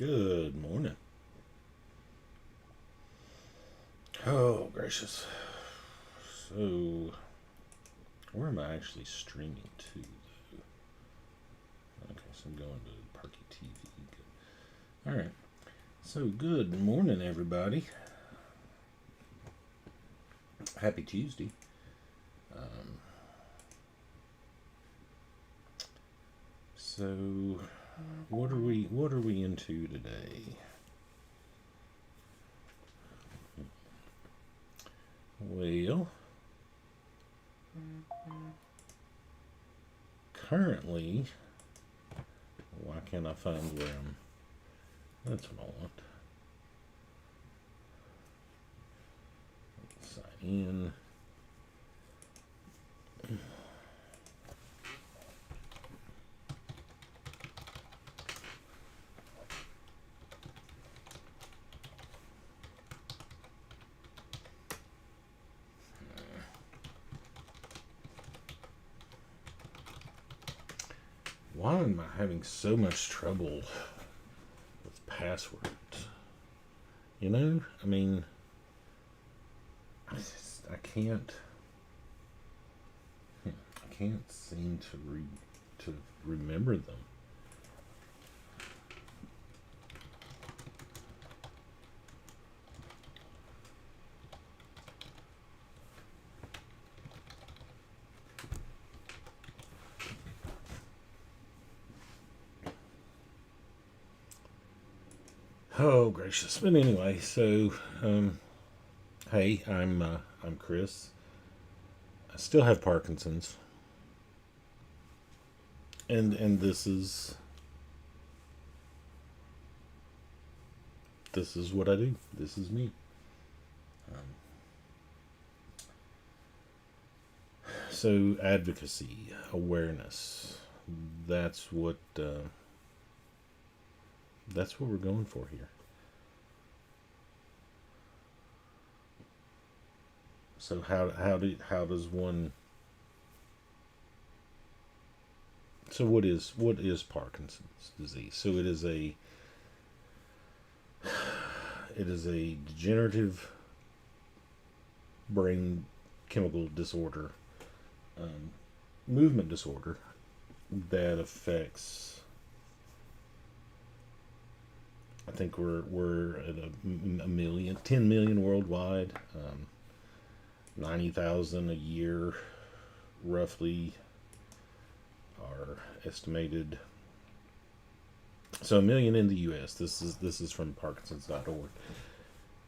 Good morning. Oh, gracious. So, where am I actually streaming to, though? Okay, so I'm going to Parky TV. Good. All right. So, good morning, everybody. Happy Tuesday. Um, so, what are we into today? Well, currently, why can't I find where I'm? That's what I want. Sign in. Why am I having so much trouble with passwords? I mean, I can't seem to remember them. Oh gracious! But anyway, so hey, I'm Chris. I still have Parkinson's, and this is what I do. This is me. Um, so advocacy, awareness. That's what that's what we're going for here. So how does one? So what is Parkinson's disease? So it is a degenerative brain chemical disorder, um, movement disorder that affects. I think we're at a million, 10 million worldwide, 90,000 a year, roughly, are estimated. So a million in the U.S. This is from Parkinson's.org.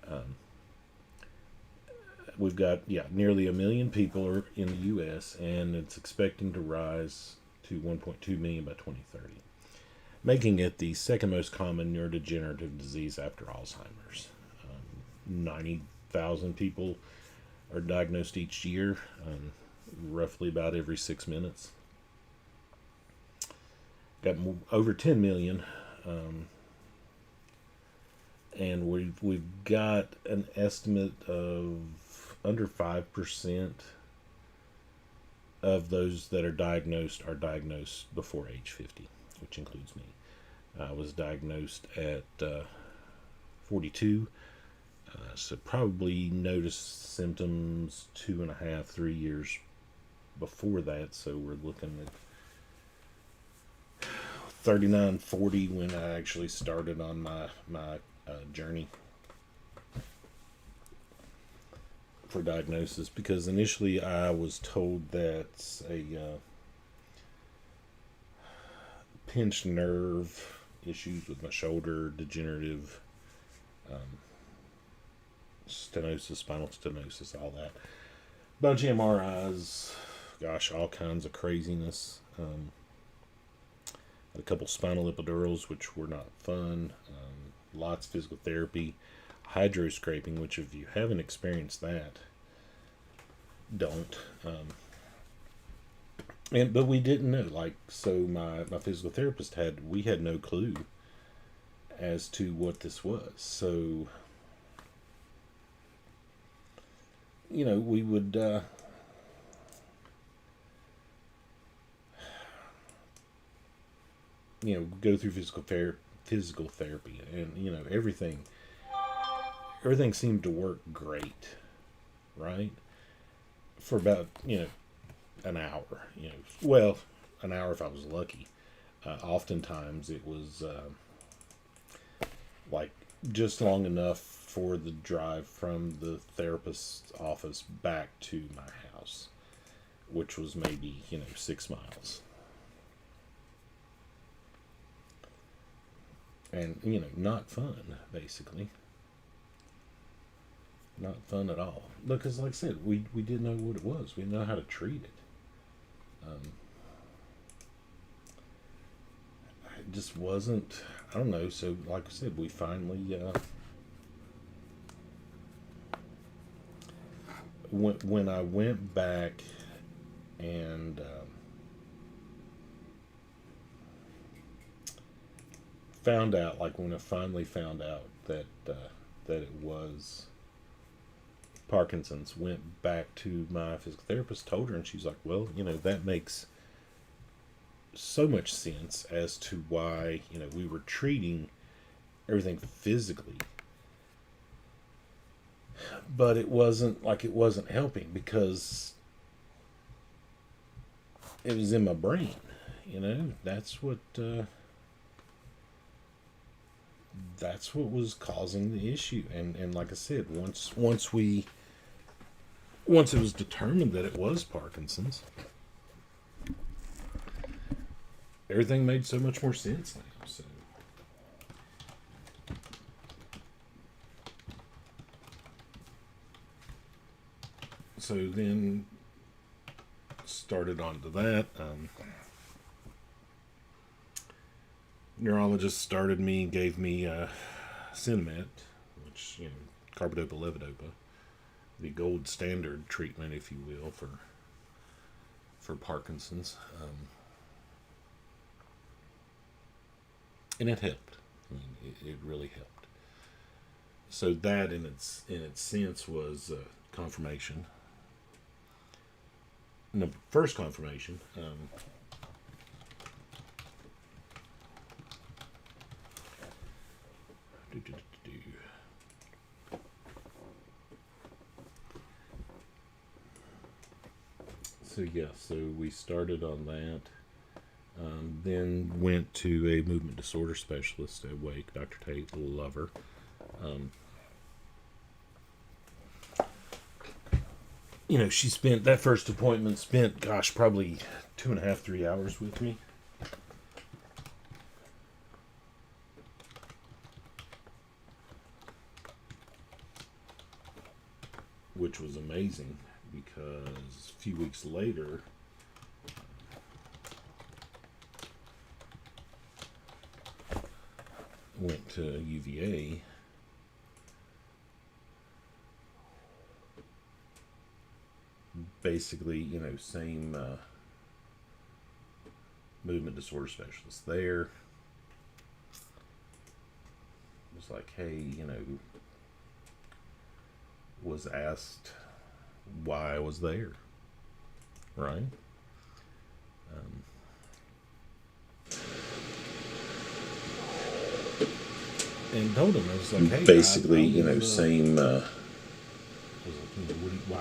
Um, we've got nearly a million people are in the U.S. and it's expecting to rise to 1.2 million by 2030, making it the second most common neurodegenerative disease after Alzheimer's. 90,000 people are diagnosed each year, roughly about every 6 minutes. Got over 10 million, um, and we've got an estimate of under 5% of those that are diagnosed before age 50, which includes me. I was diagnosed at 42, so probably noticed symptoms 2.5, 3 years before that. So we're looking at 39, 40 when I actually started on my journey for diagnosis, because initially I was told that's a pinched nerve, issues with my shoulder, degenerative, um, stenosis, spinal stenosis, all that. Bunch of MRIs, gosh, all kinds of craziness. Had a couple spinal epidurals, which were not fun. Lots of physical therapy, hydroscraping, which if you haven't experienced that, don't. But we didn't know. Like, so my physical therapist we had no clue as to what this was. So we would go through physical physical therapy, and everything seemed to work great, right? For about an hour. Well, an hour if I was lucky. Oftentimes it was like just long enough for the drive from the therapist's office back to my house, which was maybe 6 miles. And not fun, basically. Not fun at all. Because, like I said, we didn't know what it was. We didn't know how to treat it. It just wasn't. I don't know. So, like I said, we finally when I went back and found out, like when I finally found out that that it was Parkinson's, went back to my physical therapist, told her, and she's like, "Well, that makes so much sense as to why we were treating everything physically, but it wasn't helping because it was in my brain. That's what was causing the issue, and like I said, once it was determined that it was Parkinson's, everything made so much more sense now. So then started on to that. Neurologist gave me Sinemet, which carbidopa levodopa, the gold standard treatment, if you will, for Parkinson's, and it helped. I mean, it really helped. So that, in its sense, was confirmation. No, first confirmation. So yeah, so we started on that. Then went to a movement disorder specialist at Wake, Dr. Tate, Lover. She spent that first appointment, gosh, probably 2.5, 3 hours with me. Which was amazing because a few weeks later, went to UVA. Basically, same movement disorder specialist there. It was like, hey, was asked why I was there, right? And told him, I was like, hey, basically, same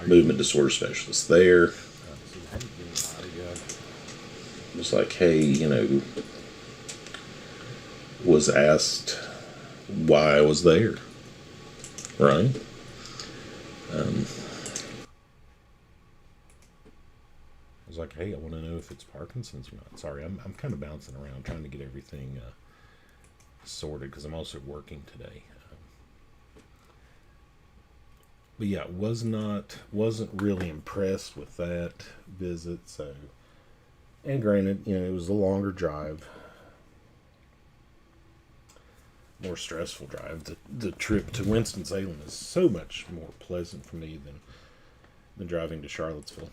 movement disorder specialist there. It was like, hey, was asked why I was there, right? I was like, hey, I want to know if it's Parkinson's or not. Sorry, I'm kind of bouncing around trying to get everything sorted because I'm also working today. But yeah, wasn't really impressed with that visit. So, and granted, it was a longer drive, more stressful drive. The trip to Winston-Salem is so much more pleasant for me than driving to Charlottesville.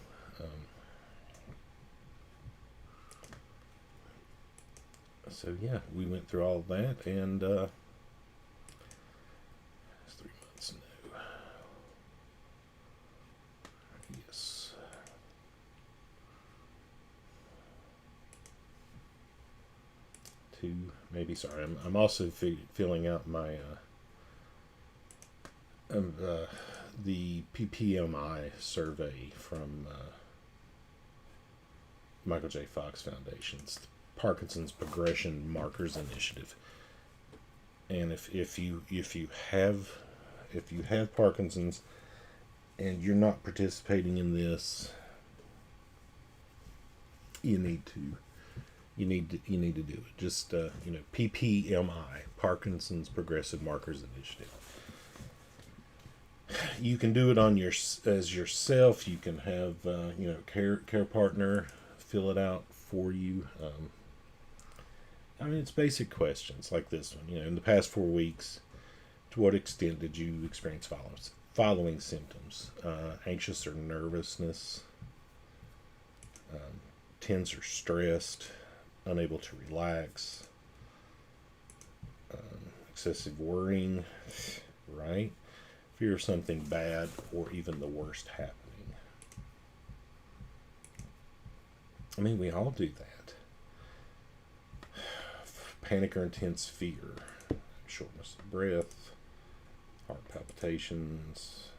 So yeah, we went through all of that, and it's 3 months now. Yes. 2, maybe. Sorry, I'm also filling out my the PPMI survey from Michael J. Fox Foundation's Parkinson's Progression Markers Initiative. And if you have Parkinson's and you're not participating in this, you need to do it. Just PPMI, Parkinson's Progressive Markers Initiative. You can do it on as yourself. You can have care partner fill it out for you. It's basic questions like this one. In the past 4 weeks, to what extent did you experience following symptoms? Anxious or nervousness, tense or stressed, unable to relax, excessive worrying, right? Fear of something bad or even the worst happening. We all do that. Panic or intense fear, shortness of breath, heart palpitations.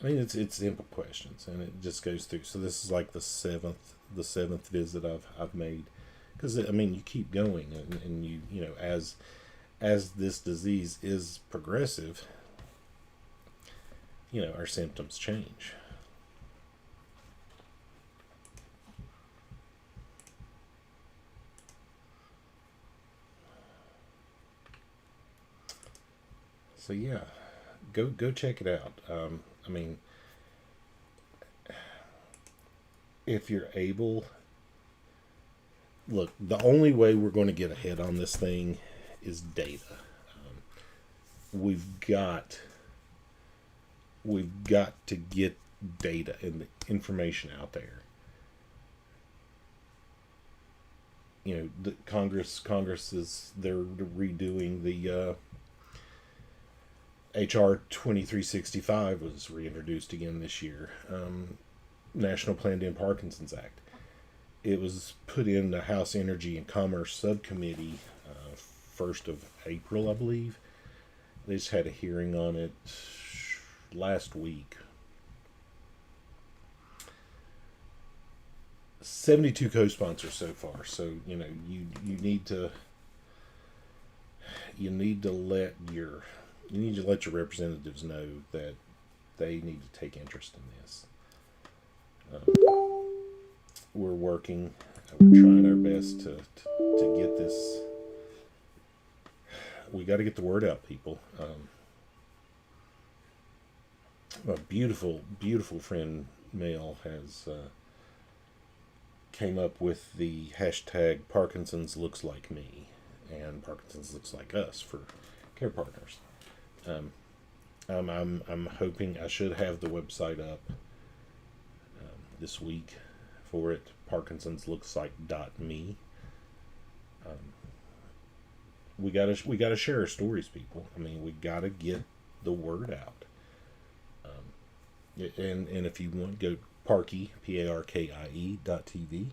It's simple questions, and it just goes through. So this is like the seventh visit I've made, because you keep going, and you as this disease is progressive, our symptoms change. So yeah, go check it out. If you're able, look, the only way we're going to get ahead on this thing is data. We've got to get data and the information out there. The Congress they're redoing the HR 2365 was reintroduced again this year. National Plan to End Parkinson's Act. It was put in the House Energy and Commerce Subcommittee 1st of April, I believe. They just had a hearing on it last week. 72 co-sponsors so far. So you need to let your representatives know that they need to take interest in this. We're working. We're trying our best to get this. We got to get the word out, people. A beautiful friend, Mel, has came up with the hashtag Parkinson's looks like me and Parkinson's looks like us for care partners. I'm hoping I should have the website up this week for it. parkinsonslooksLike.me. We gotta share our stories, people. We gotta get the word out. And if you want, go Parkie, PARKIE.TV,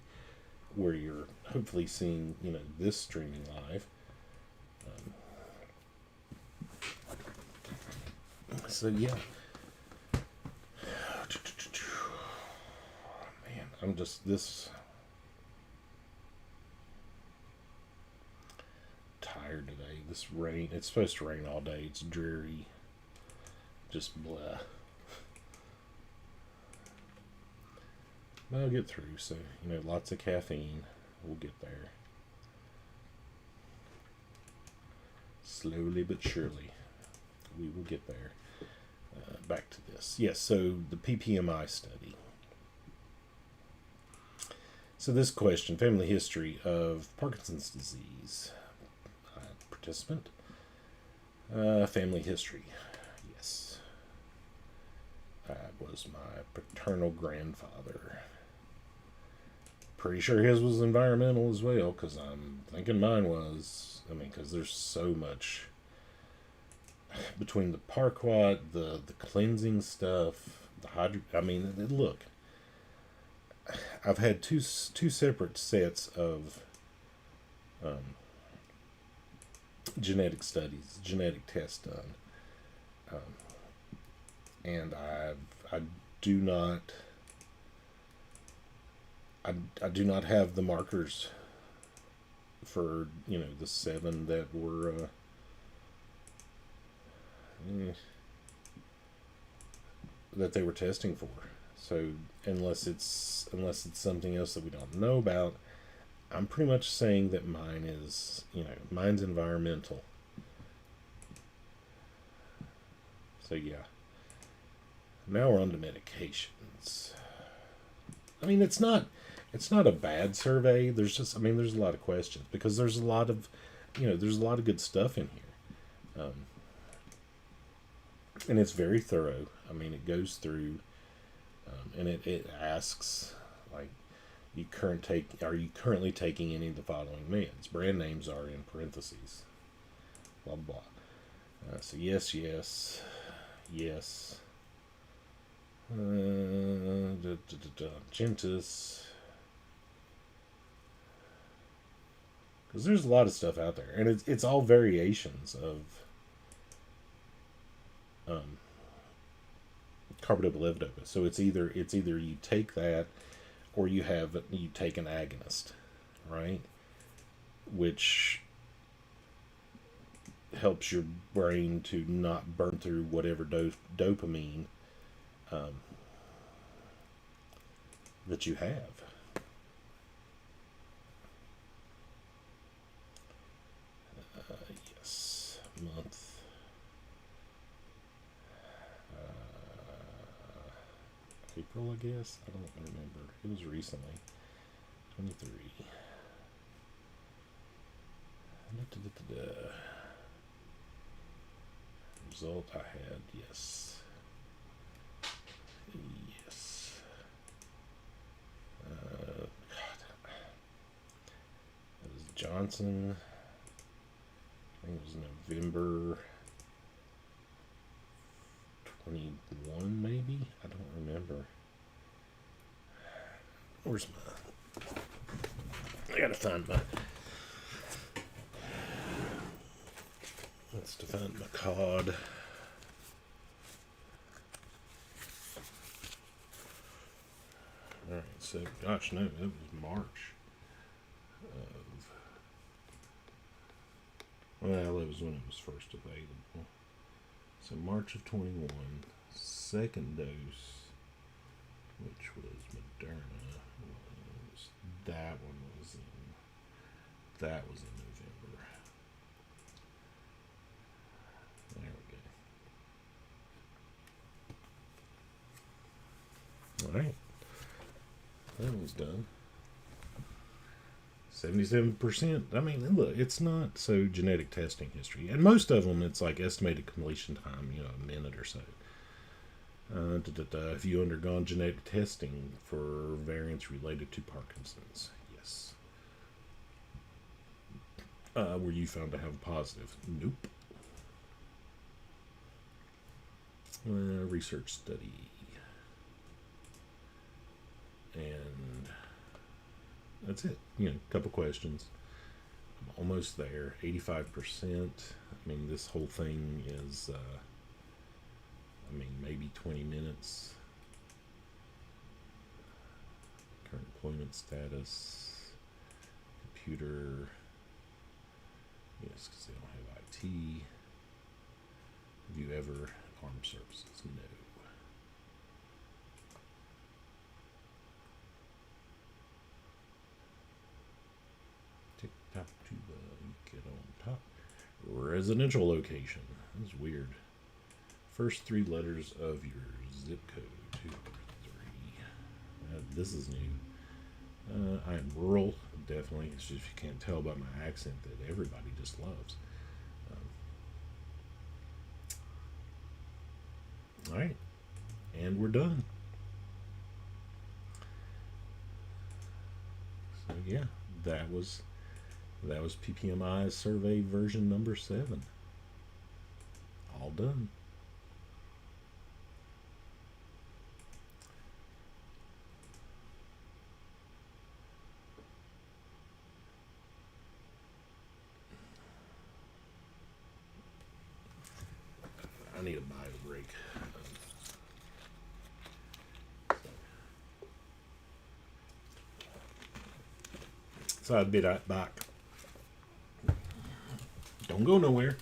where you're hopefully seeing this streaming live. So yeah. Man, I'm just this tired today. This rain, it's supposed to rain all day. It's dreary. Just blah. But I'll get through. So, lots of caffeine. We'll get there. Slowly but surely. We will get there. Back to this. Yes, so the PPMI study. So this question, family history of Parkinson's disease. Participant. Family history. Yes. Was my paternal grandfather. Pretty sure his was environmental as well, because I'm thinking mine was. Because there's so much between the Parquat, the cleansing stuff, the look. I've had two separate sets of genetic studies, genetic tests done, and I do not I do not have the markers for the seven that were that they were testing for. So unless it's something else that we don't know about, I'm pretty much saying that mine is mine's environmental. So yeah. Now we're on to medications. I mean, it's not a bad survey. There's a lot of questions because there's a lot of there's a lot of good stuff in here. And it's very thorough. I mean, it goes through and it asks like are you currently taking any of the following meds? Brand names are in parentheses. Blah blah. So yes, yes, yes. Gentis. Because there's a lot of stuff out there, and it's all variations of carbidopa levodopa. So it's either you take that, or you take an agonist, right? Which helps your brain to not burn through whatever dopamine that you have. Yes, month. April, I guess. I don't remember. It was recently. 23. Result I had, yes. Yes. God. It was Johnson. I think it was November 21, maybe? I don't remember. Where's I gotta find my... Let's find my card. Alright, so, gosh, no, it was March. Well, it was when it was first available. So March of 21, second dose, which was Moderna, that was in November. There we go. Alright. That one's done. 77%. I mean, look, it's not so genetic testing history. And most of them, it's like estimated completion time, a minute or so. Have you undergone genetic testing for variants related to Parkinson's? Yes. Were you found to have a positive? Nope. Research study. And that's it. A couple questions. I'm almost there. 85%. I mean, this whole thing is, maybe 20 minutes. Current employment status. Computer. Yes, because they don't have IT. Have you ever armed services? No. Top to get on top. Residential location. That's weird. First three letters of your zip code. 2 or 3. This is new. I am rural, definitely. It's just you can't tell by my accent that everybody just loves. All right, and we're done. So yeah, that was PPMI's survey version number 7. All done. I need a bio break. So I'd be right back. Don't go nowhere.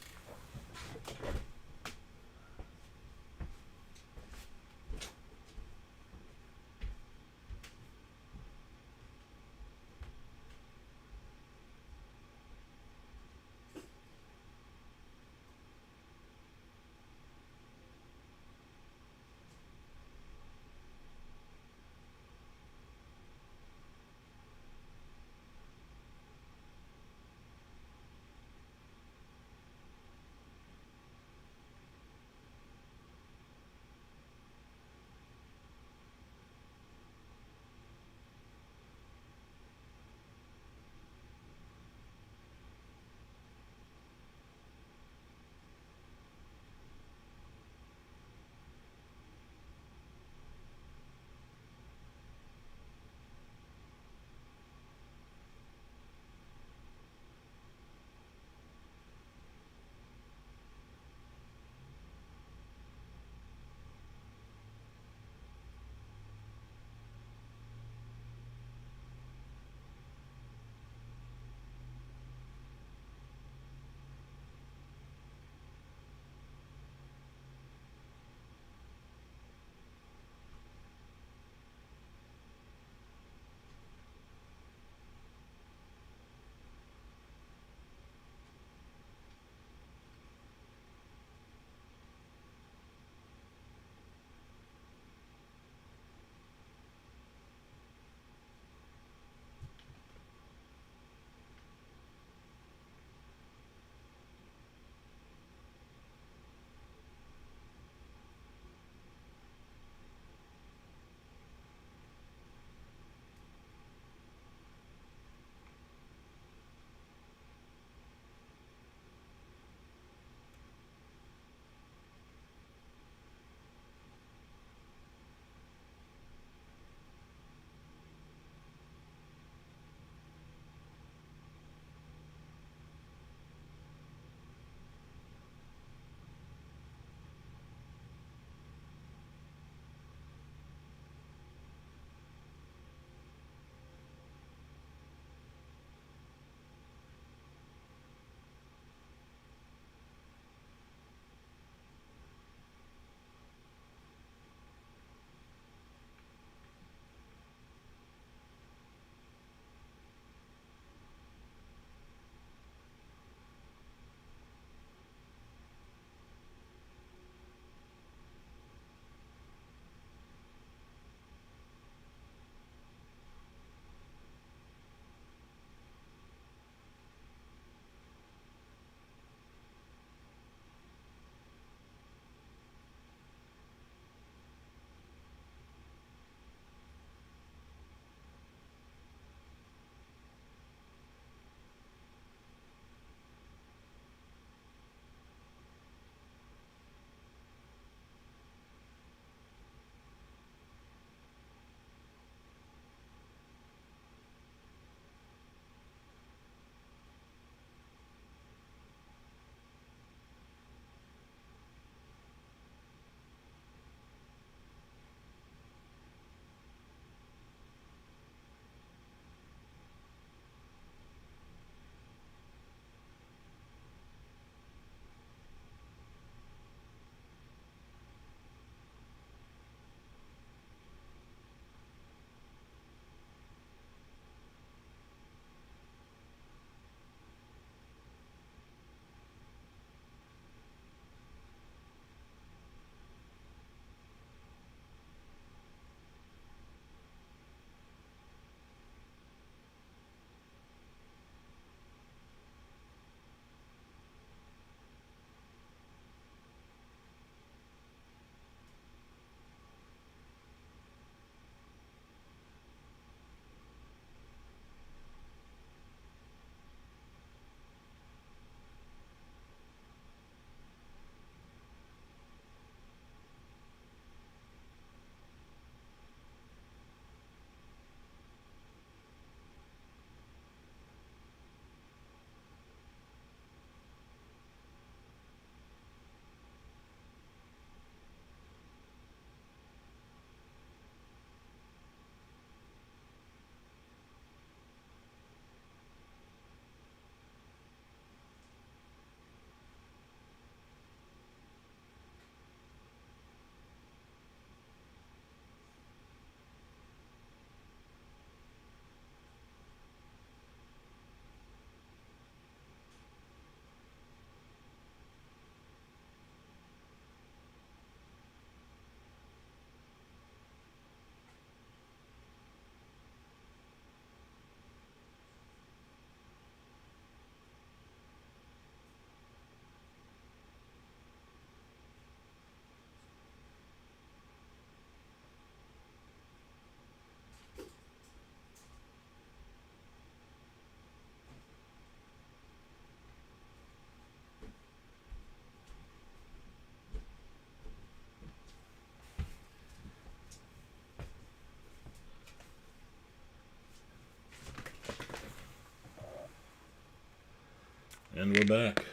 And we're back.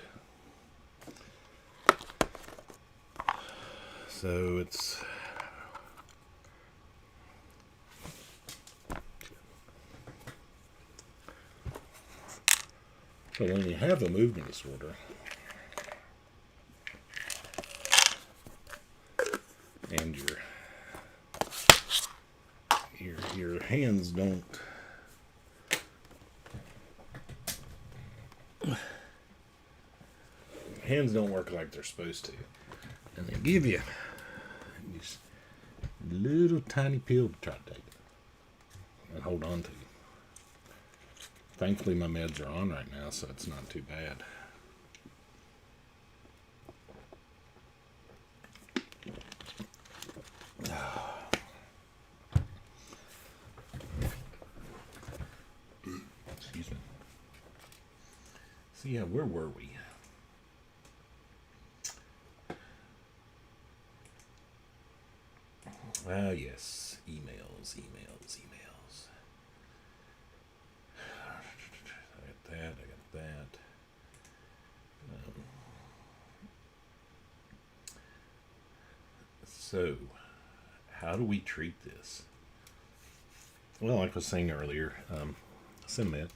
So it's... So when you have a movement disorder, and your hands don't work like they're supposed to, and they give you this little tiny pill to try to take and hold on to. Thankfully, my meds are on right now, so it's not too bad. Excuse me. So yeah, where were we? Ah, yes. Emails. I got that. So, how do we treat this? Well, like I was saying earlier, Sinemet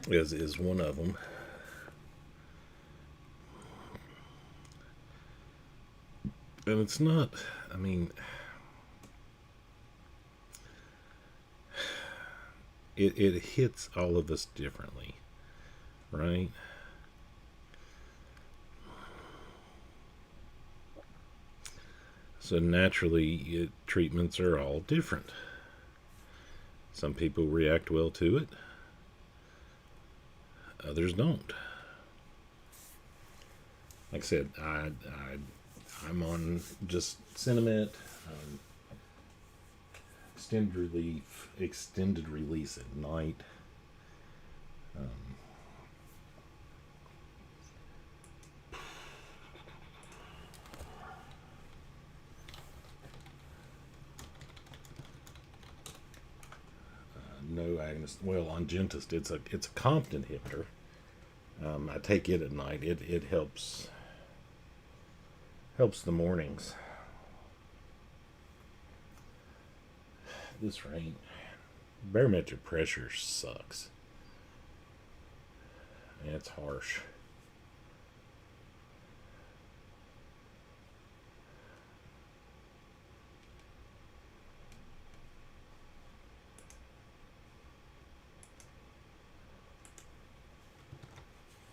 is one of them. And it's not, I mean, it hits all of us differently, right? So naturally, treatments are all different. Some people react well to it, others don't. Like I said, I'm on just Sinemet, extended release at night. No agonist. Well, on Gentist, it's a COMT inhibitor. I take it at night. It helps the mornings. This rain, barometric pressure sucks. It's harsh.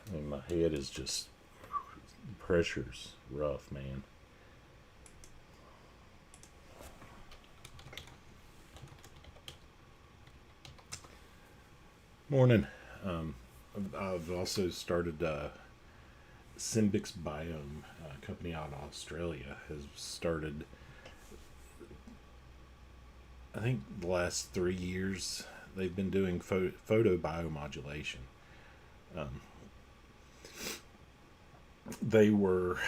I mean, my head is just, pressure's rough, man. Morning. I've also started Symbix Biome, a company out of Australia, has started, I think, the last 3 years, they've been doing photo biomodulation. They were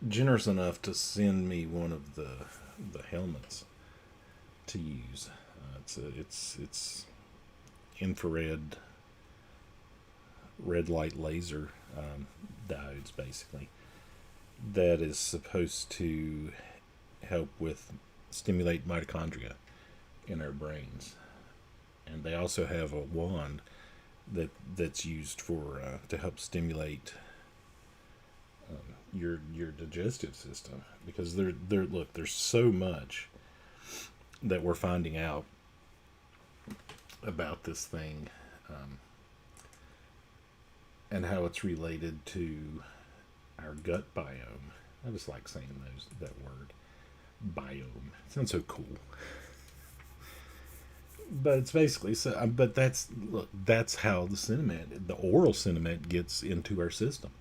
generous enough to send me one of the helmets to use. It's infrared red light laser diodes, basically, that is supposed to help with stimulate mitochondria in our brains. And they also have a wand that's used for to help stimulate your digestive system, because there's so much that we're finding out about this thing, and how it's related to our gut biome. I just like saying that word, biome. It sounds so cool. But it's basically so. But that's how the oral Sinemet gets into our system.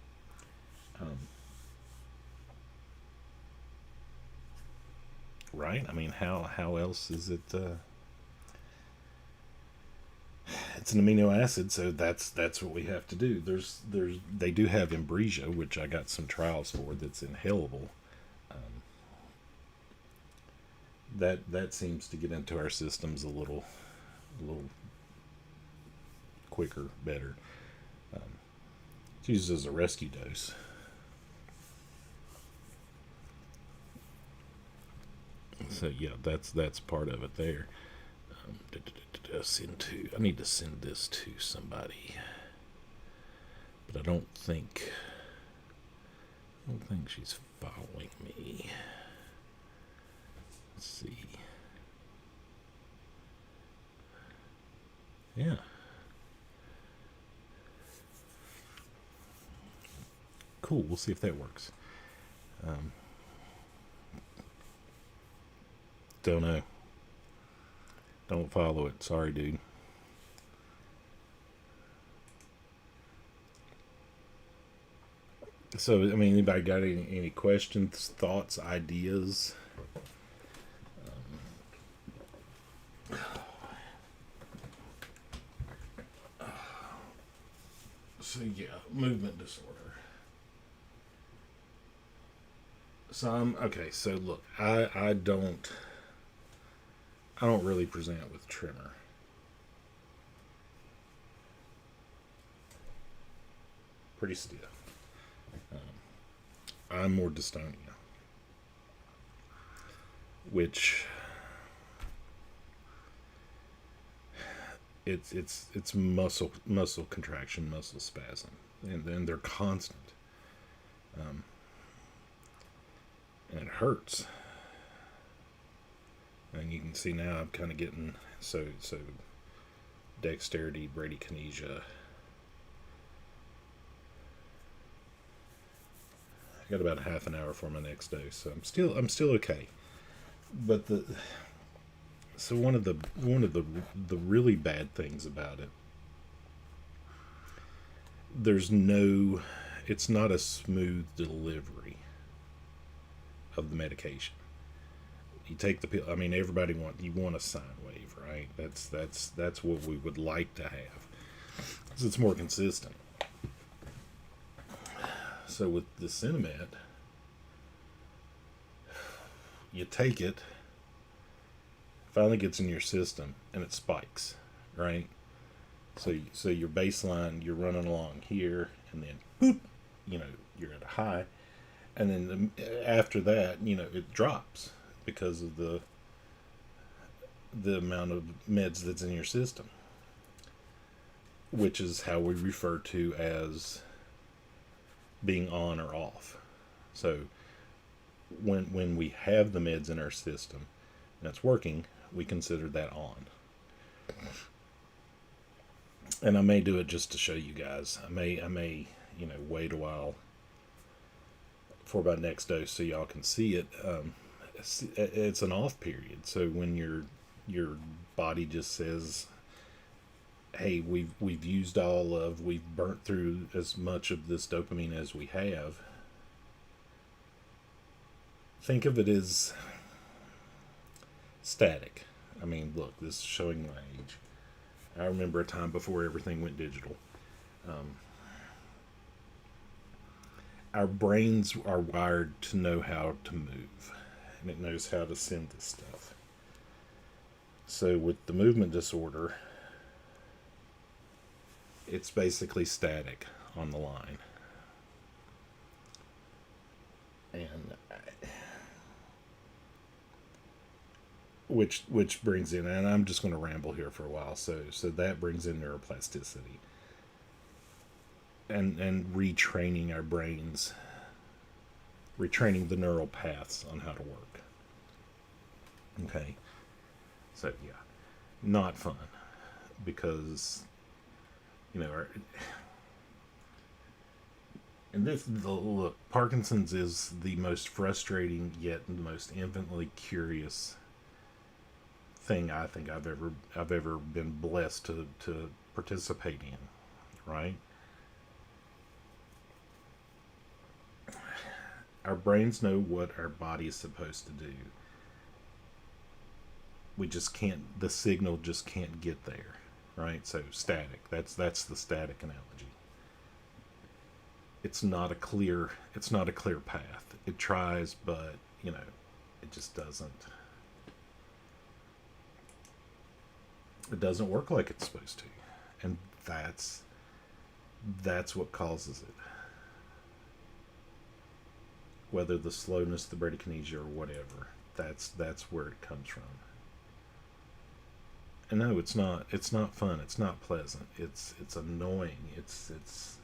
Right? I mean, how else is it? It's an amino acid, so that's what we have to do. They do have Ambrosia, which I got some trials for. That's inhalable. That seems to get into our systems a little a little quicker, better. It's used as a rescue dose. So yeah, that's part of it there. Send to. I need to send this to somebody, but I don't think she's following me. Let's see. Yeah. Cool. We'll see if that works. Don't know. Don't follow it. Sorry, dude. So, I mean, anybody got any questions, thoughts, ideas? So, yeah, movement disorder. So, okay, so look, I don't really present with tremor. Pretty stiff. I'm more dystonia, which it's muscle contraction, muscle spasm, and then they're constant, and it hurts. And you can see now I'm kind of getting so dexterity, bradykinesia. I got about a half an hour for my next dose, so I'm still okay. But one of the really bad things about it, it's not a smooth delivery of the medication. You take the pill. I mean, you want a sine wave, right? That's what we would like to have, because it's more consistent. So with the Sinemet, you take it, finally gets in your system, and it spikes, right? So your baseline, you're running along here, and then boop, you're at a high, and then after that, it drops because of the amount of meds that's in your system, which is how we refer to as being on or off. So when we have the meds in our system and it's working, we consider that on. And I may do it just to show you guys. I may wait a while for my next dose so y'all can see it. It's an off period. So when your body just says, hey, we've burnt through as much of this dopamine as we have. Think of it as static. I mean, look, this is showing my age. I remember a time before everything went digital. Our brains are wired to know how to move, and it knows how to send this stuff. So with the movement disorder, it's basically static on the line. And which brings in, and I'm just going to ramble here for a while, so that brings in neuroplasticity and retraining our brains, retraining the neural paths on how to work. Okay, so yeah, not fun, because look, Parkinson's is the most frustrating yet the most infinitely curious thing I think I've ever been blessed to participate in, right? Our brains know what our body is supposed to do. We just can't, the signal just can't get there, right? So static, that's the static analogy. It's not a clear path. It tries, but it just doesn't. It doesn't work like it's supposed to, and that's what causes it. Whether the slowness, the bradykinesia, or whatever, that's where it comes from. And no, it's not fun. It's not pleasant. It's annoying. It's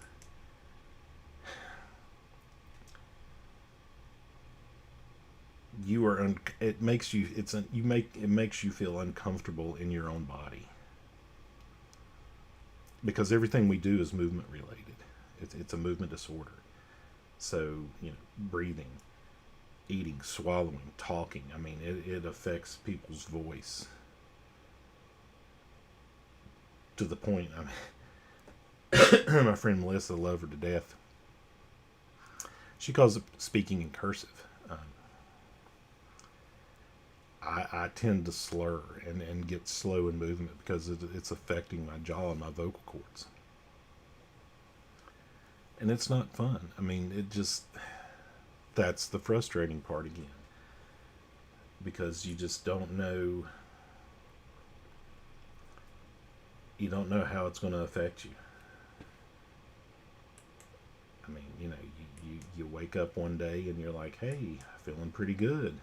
you are it makes you it makes you feel uncomfortable in your own body, because everything we do is movement related. It's a movement disorder. So, breathing, eating, swallowing, talking. I mean, it affects people's voice to the point. I mean, my friend Melissa, love her to death. She calls it speaking in cursive. I tend to slur and get slow in movement because it's affecting my jaw and my vocal cords. And it's not fun. I mean, that's the frustrating part again. Because you just don't know, how it's going to affect you. I mean, you wake up one day and you're like, hey, feeling pretty good.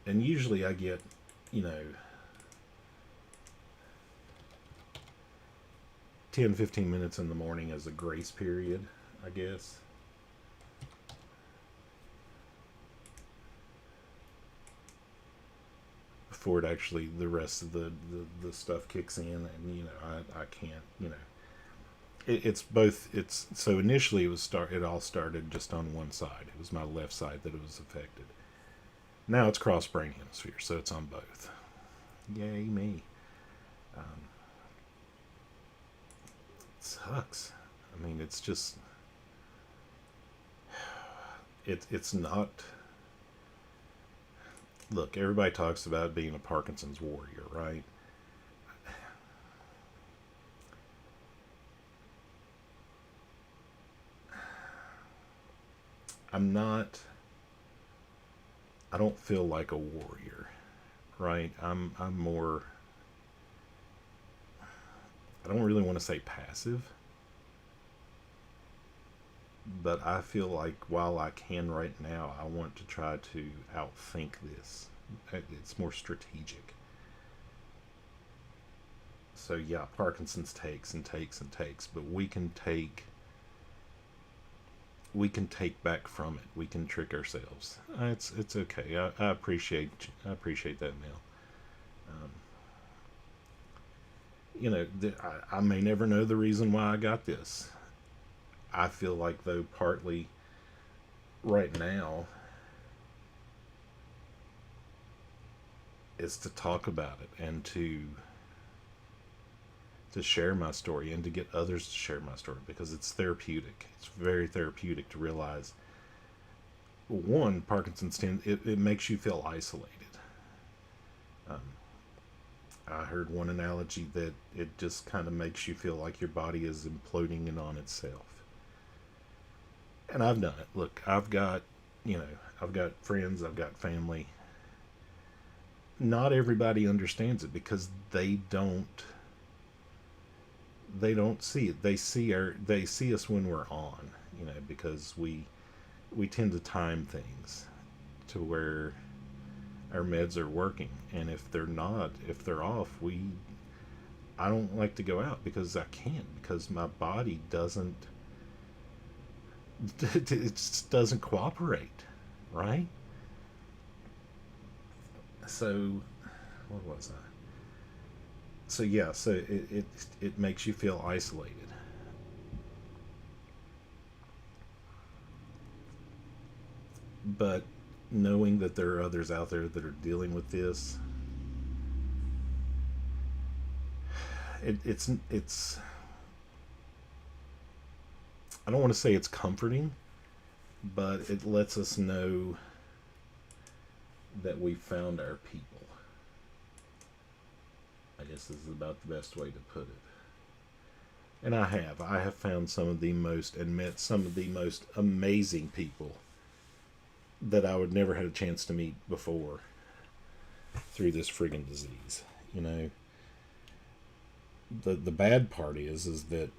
And usually I get, 10, 15 minutes in the morning as a grace period, I guess. Before it actually, the rest of the stuff kicks in, and, I can't, it's both, so initially it all started just on one side. It was my left side that it was affected. Now it's cross brain hemisphere, so it's on both. Yay me. It sucks. I mean, it's just, it's not, look, everybody talks about being a Parkinson's warrior, right? I don't feel like a warrior, right? I'm more, I don't really want to say passive, but I feel like while I can right now, I want to try to outthink this. It's more strategic. So yeah, Parkinson's takes and takes and takes, but we can take back from it. We can trick ourselves. It's okay. I appreciate that, Mel. Um, I may never know the reason why I got this. I feel like, though, partly right now is to talk about it and to share my story and to get others to share my story, because it's therapeutic. It's very therapeutic to realize, one, Parkinson's it makes you feel isolated. Um, I heard one analogy that it just kind of makes you feel like your body is imploding in on itself. And I've done it. Look, I've got friends, I've got family. Not everybody understands it because they don't see it. They see us when we're on, because we tend to time things to where our meds are working, and if they're off, I don't like to go out because I can't, because my body doesn't it just doesn't cooperate, right? So what was I? So yeah, so it makes you feel isolated. But knowing that there are others out there that are dealing with this, it's I don't want to say it's comforting, but it lets us know that we found our people. I guess this is about the best way to put it. And I have found some of the most and met some of the most amazing people that I would never had a chance to meet before through this friggin' disease. You know, the bad part is that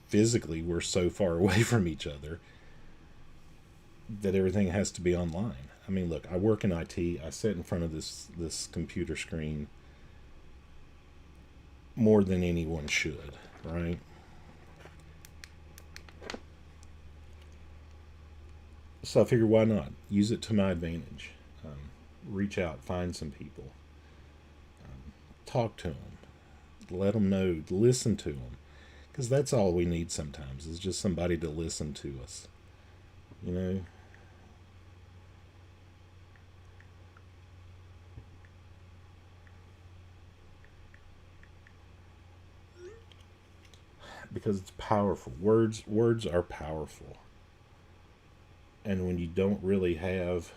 physically we're so far away from each other that everything has to be online. I mean, look, I work in IT. I sit in front of this computer screen more than anyone should, right? So I figure, why not use it to my advantage? Reach out, find some people, talk to them, let them know, listen to them, because that's all we need sometimes is just somebody to listen to us. You know. Because it's powerful. Words are powerful. And when you don't really have,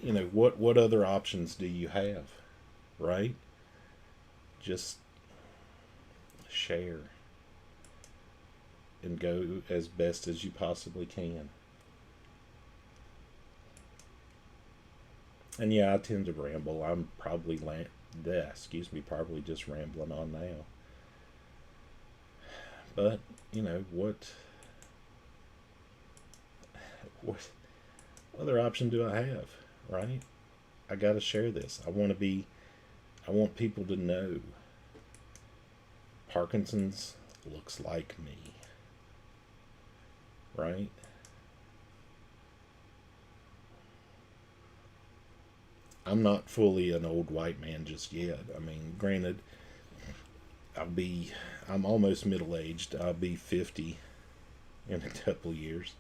you know, what other options do you have, right? Just share and go as best as you possibly can. And yeah, I tend to ramble. I'm probably probably just rambling on now. But you know what other option do I have, right? I got to share this. I want people to know Parkinson's looks like me, right? I'm not fully an old white man just yet. I mean, granted, I'm almost middle aged. I'll be 50 in a couple years.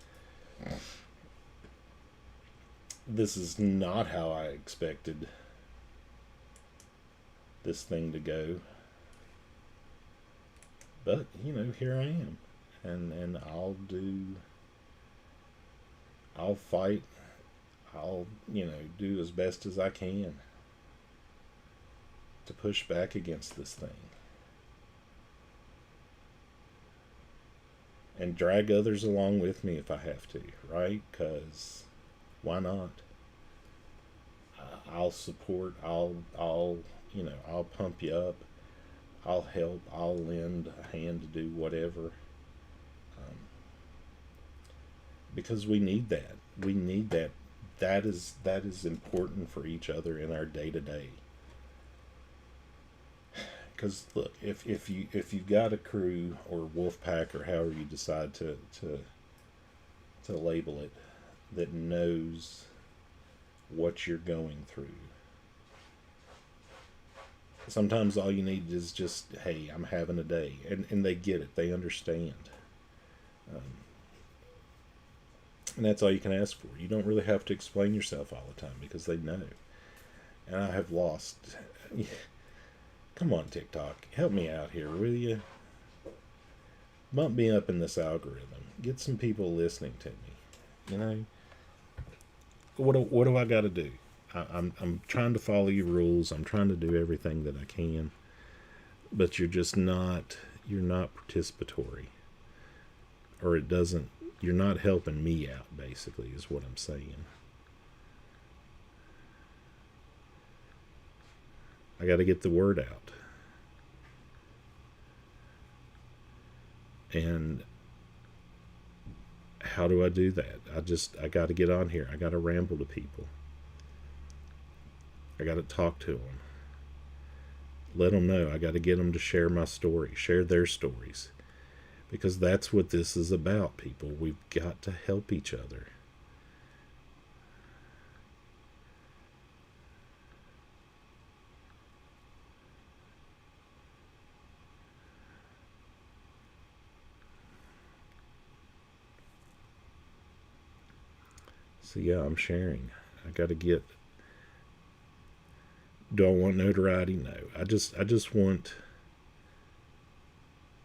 This is not how I expected this thing to go. But, you know, here I am. And I'll fight. I'll, you know, do as best as I can to push back against this thing. And drag others along with me if I have to, right? Because why not? I'll support. You know, I'll pump you up. I'll help. I'll lend a hand to do whatever. Because we need that. We need that. That is important for each other in our day to day. Because look, if you've got a crew or wolf pack or however you decide to label it, that knows what you're going through. Sometimes all you need is just, hey, I'm having a day. And they get it. They understand. Um, and that's all you can ask for. You don't really have to explain yourself all the time because they know. And I have lost. Come on, TikTok. Help me out here, will you? Bump me up in this algorithm. Get some people listening to me. You know? What do I got to do? I'm trying to follow your rules. I'm trying to do everything that I can. But you're not participatory. Or you're not helping me out, basically, is what I'm saying. I got to get the word out. And how do I do that? I got to get on here. I got to ramble to people. I got to talk to them. Let them know. I got to get them to share my story, share their stories. Because that's what this is about, people. We've got to help each other. So yeah, I'm sharing. I got to get. Do I want notoriety? No. I just want.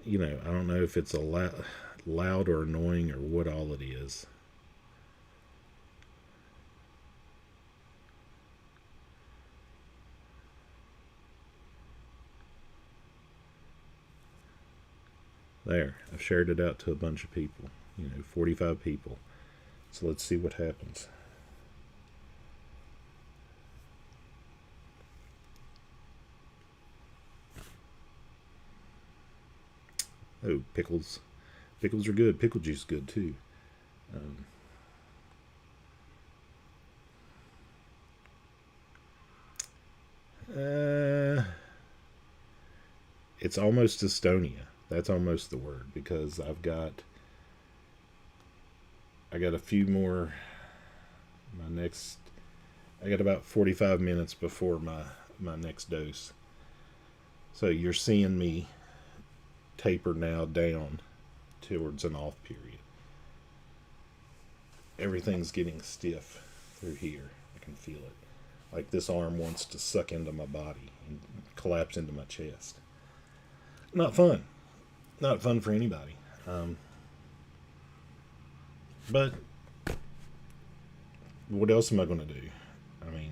You know, I don't know if it's loud or annoying or what all it is. There, I've shared it out to a bunch of people. 45 people. So let's see what happens. Oh, pickles. Pickles are good. Pickle juice is good too. Um, uh, it's almost Estonia. That's almost the word because I got a few more. My next, I got about 45 minutes before my next dose. So you're seeing me taper now down towards an off period. Everything's getting stiff through here. I can feel it. Like this arm wants to suck into my body and collapse into my chest. Not fun. Not fun for anybody. But what else am I going to do? I mean,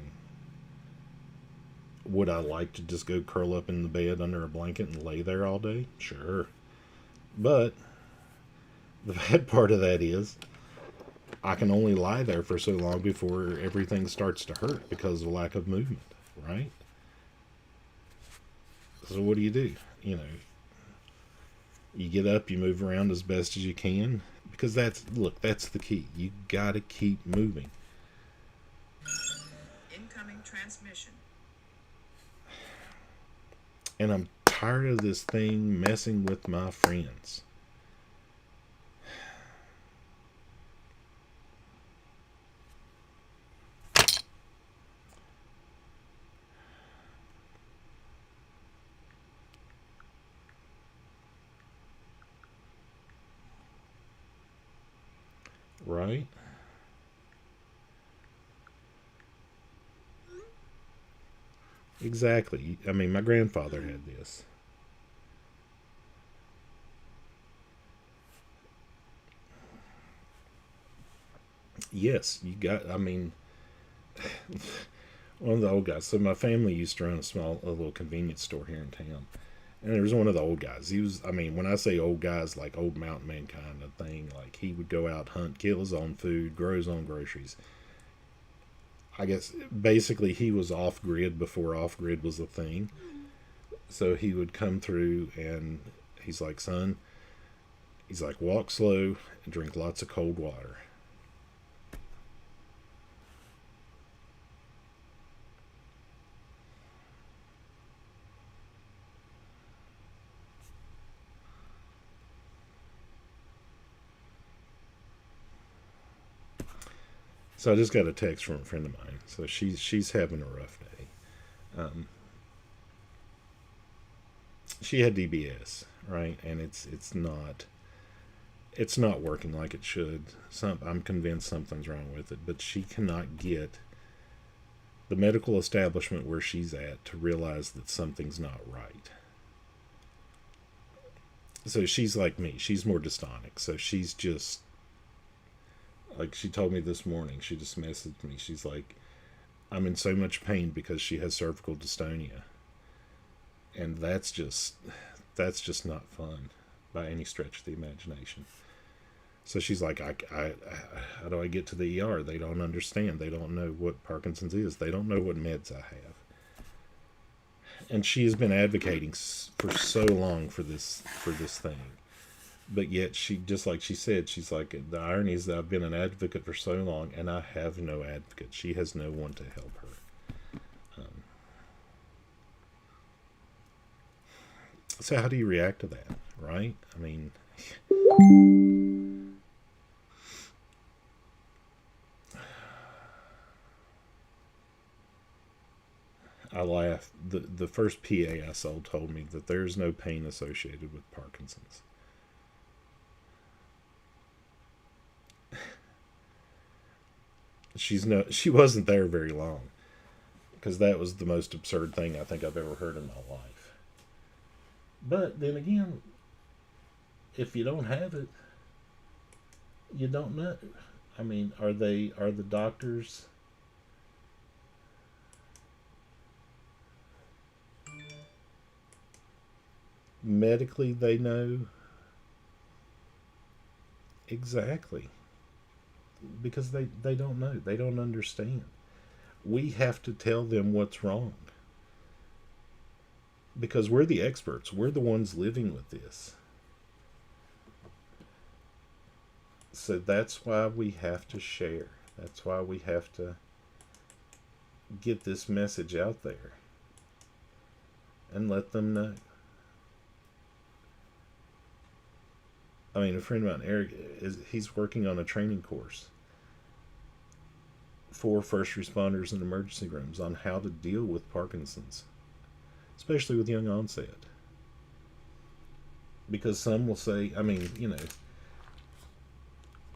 would I like to just go curl up in the bed under a blanket and lay there all day? Sure. But the bad part of that is I can only lie there for so long before everything starts to hurt because of lack of movement, right? So what do? You know, you get up, you move around as best as you can because that's the key. You got to keep moving. Incoming transmission. And I'm tired of this thing messing with my friends. Right? Exactly. I mean, my grandfather had this. Yes, you got, I mean, one of the old guys. So my family used to run a little convenience store here in town. And there was one of the old guys. He was, I mean, when I say old guys, like old mountain man kind of thing, like he would go out, hunt, kill his own food, grow his own groceries. I guess basically he was off grid before off grid was a thing. So he would come through and he's like, son, he's like, walk slow and drink lots of cold water. So I just got a text from a friend of mine. So she's having a rough day. Um, she had DBS, right? And it's not working like it should. I'm convinced something's wrong with it, but she cannot get the medical establishment where she's at to realize that something's not right. So she's like me. She's more dystonic. So she's just like she told me this morning. She just messaged me. She's like, I'm in so much pain because she has cervical dystonia, and that's just not fun by any stretch of the imagination. So she's like, how do I get to the ER? They don't understand. They don't know what Parkinson's is. They don't know what meds I have. And she has been advocating for so long for this thing, but yet she, just like she said, she's like, the irony is that I've been an advocate for so long and I have no advocate. She has no one to help her. So how do you react to that, right? I mean, I laughed. The first PA I sold told me that there's no pain associated with Parkinson's. She wasn't there very long because that was the most absurd thing I think I've ever heard in my life. But then again, if you don't have it, you don't know. I mean, are the doctors medically they know exactly. because they don't know. They don't understand. We have to tell them what's wrong because we're the experts. We're the ones living with this. So that's why we have to share. That's why we have to get this message out there and let them know. I mean, a friend of mine, Eric, he's working on a training course for first responders in emergency rooms on how to deal with Parkinson's, especially with young onset. Because some will say, I mean,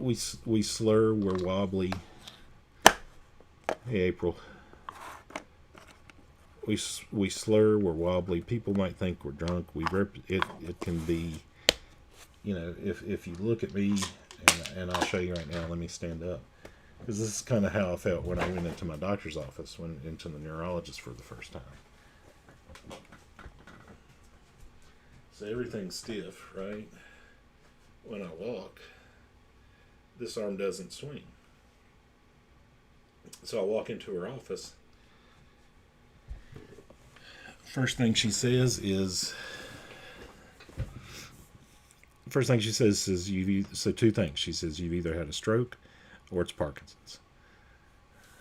we slur, we're wobbly. Hey, April. We slur, we're wobbly. People might think we're drunk. It can be, if you look at me, and I'll show you right now. Let me stand up, because this is kind of how I felt when I went into my doctor's office, went into the neurologist for the first time. So everything's stiff, right? When I walk, this arm doesn't swing. So I walk into her office. First thing she says is, so two things. She says, you've either had a stroke or it's Parkinson's.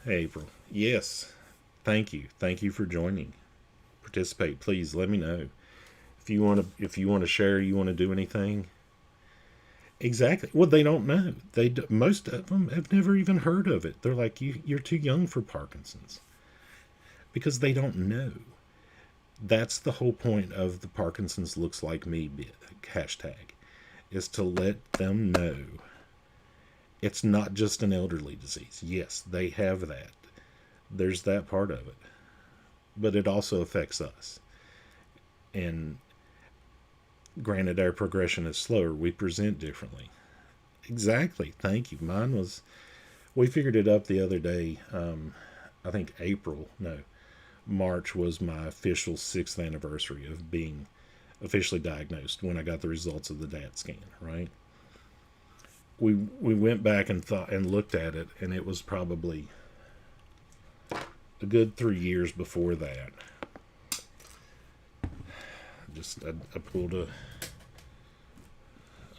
Hey, April. Yes. Thank you. Thank you for joining. Participate. Please let me know. If you want to share, you want to do anything. Exactly. Well, they don't know. Most of them have never even heard of it. They're like, you're too young for Parkinson's. Because they don't know. That's the whole point of the Parkinson's looks like me hashtag, is to let them know it's not just an elderly disease. Yes, they have that. There's that part of it. But it also affects us. And granted, our progression is slower. We present differently. Exactly. Thank you. We figured it up the other day. I think March was my official 6th anniversary of being officially diagnosed when I got the results of the DAT scan, right? We went back and looked at it, and it was probably a good 3 years before that.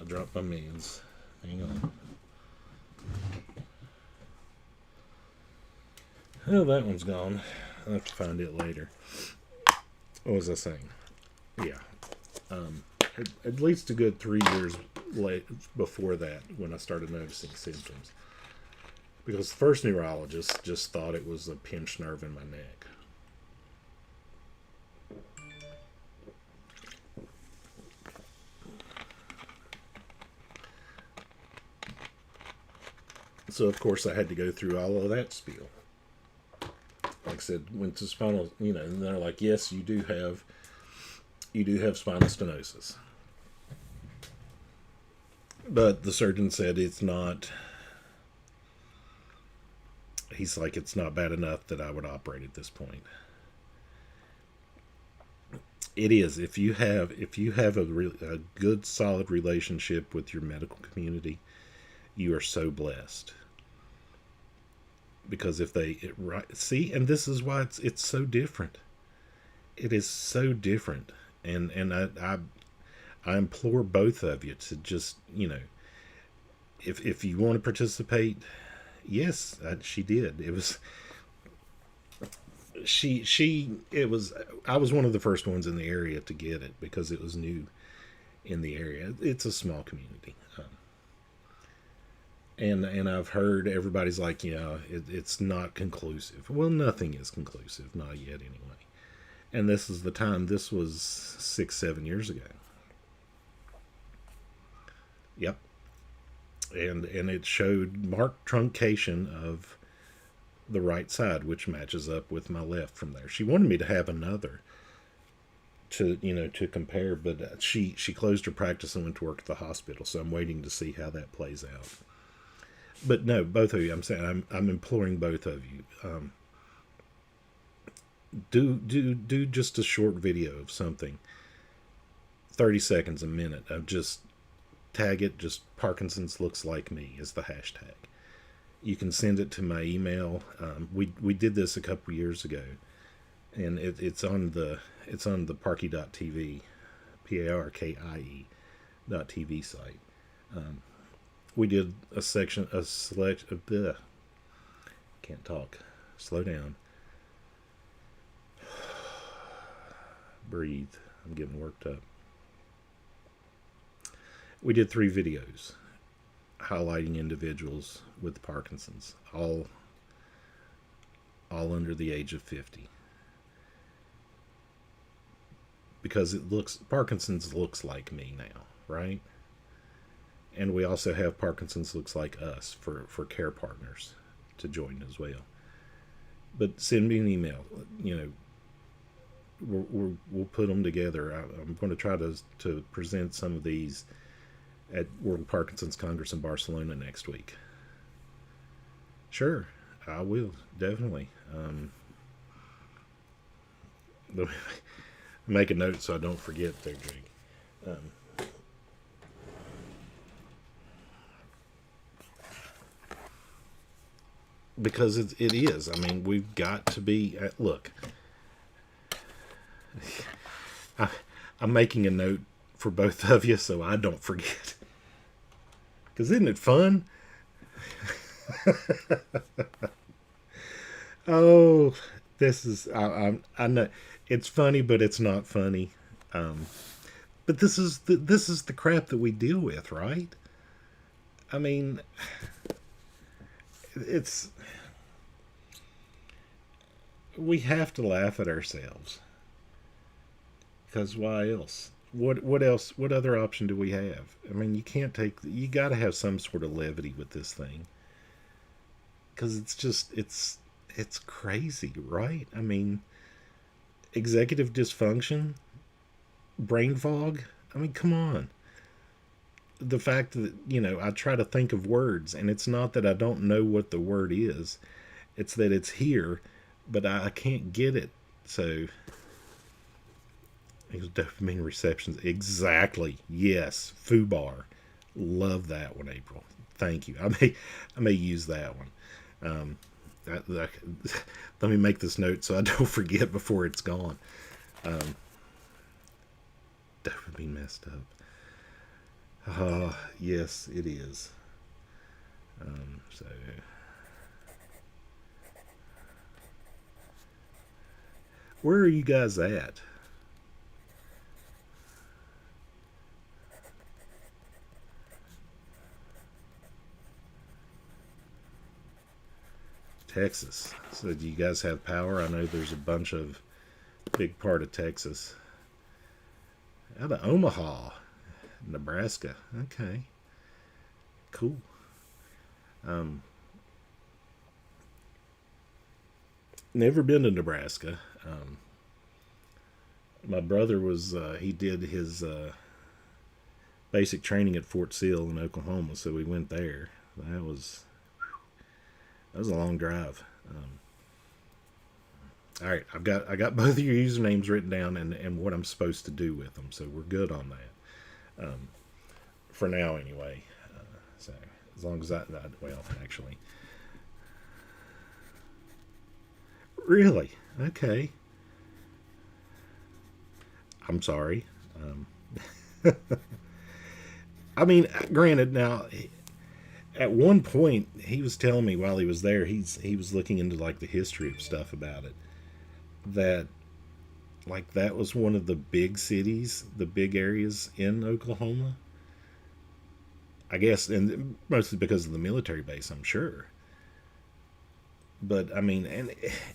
I dropped my meds. Hang on. Oh, that one's gone. I'll have to find it later. What was I saying? Yeah. At least a good 3 years before that when I started noticing symptoms. Because the first neurologist just thought it was a pinched nerve in my neck. So, of course, I had to go through all of that spiel. Like I said, went to spinal, and they're like, yes, you do have spinal stenosis. But the surgeon said it's not, he's like, it's not bad enough that I would operate at this point. It is. If you have a good, solid relationship with your medical community, you are so blessed. Because if see, and this is why it's so different. It is so different, and I implore both of you to just, if you want to participate, yes, she did. It was I was one of the first ones in the area to get it because it was new in the area. It's a small community. And I've heard everybody's like, it's not conclusive. Well, nothing is conclusive, not yet anyway. And this is the time. This was 6-7 years ago. Yep. And it showed marked truncation of the right side, which matches up with my left from there. She wanted me to have another to compare, but she closed her practice and went to work at the hospital. So I'm waiting to see how that plays out. But no, both of you, I'm saying, I'm imploring both of you. Do just a short video of something, 30 seconds, a minute, of just tag it. Just Parkinson's looks like me is the hashtag, You can send it to my email. We did this a couple years ago, and it's on the Parky.tv, Parkie .tv site. We did a select of the. Can't talk. Slow down. Breathe. I'm getting worked up. We did 3 videos highlighting individuals with Parkinson's, all under the age of 50. Because Parkinson's looks like me now, right? And we also have Parkinson's looks like us for care partners to join as well. But send me an email. You know, we'll put them together. I'm going to try to present some of these at World Parkinson's Congress in Barcelona next week. Sure, I will, definitely. Make a note so I don't forget there, Jake. Because it is. I mean, we've got to be. Look, I'm making a note for both of you so I don't forget. Because isn't it fun? Oh, this is. I know it's funny, but it's not funny. But this is the crap that we deal with, right? I mean, it's we have to laugh at ourselves because why else? What else? What other option do we have? I mean, you can't take. You got to have some sort of levity with this thing because it's crazy, right? I mean, executive dysfunction, brain fog. I mean, come on. The fact that I try to think of words, and it's not that I don't know what the word is; it's that it's here, but I can't get it. So dopamine receptions. Exactly. Yes. FUBAR. Love that one, April. Thank you. I may use that one. Let me make this note so I don't forget before it's gone. Dopamine messed up. Yes, it is. So where are you guys at? Texas. So do you guys have power? I know there's a bunch of big part of Texas. Out of Omaha, Nebraska. Okay, cool. Um, Never been to Nebraska. My brother was he did his basic training at Fort Sill in Oklahoma, so we went there. That was a long drive. All right, I got both of your usernames written down and what I'm supposed to do with them, so we're good on that for now anyway. So as long as that well, actually, really okay. I'm sorry. Um, I mean, granted, now at one point he was telling me while he was there, he was looking into like the history of stuff about it. That like that was one of the big cities, the big areas in Oklahoma. I guess, and mostly because of the military base, I'm sure. But I mean, and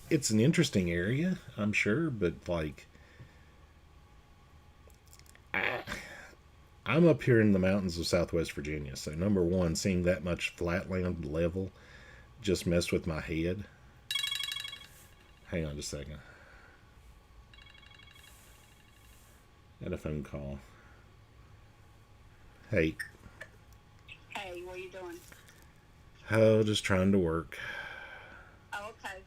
it's an interesting area, I'm sure. But like, I, I'm up here in the mountains of Southwest Virginia, so number one, seeing that much flatland level just messed with my head. Hang on just a second. Got a phone call. Hey. Hey, what are you doing? Oh, just trying to work. Oh, okay.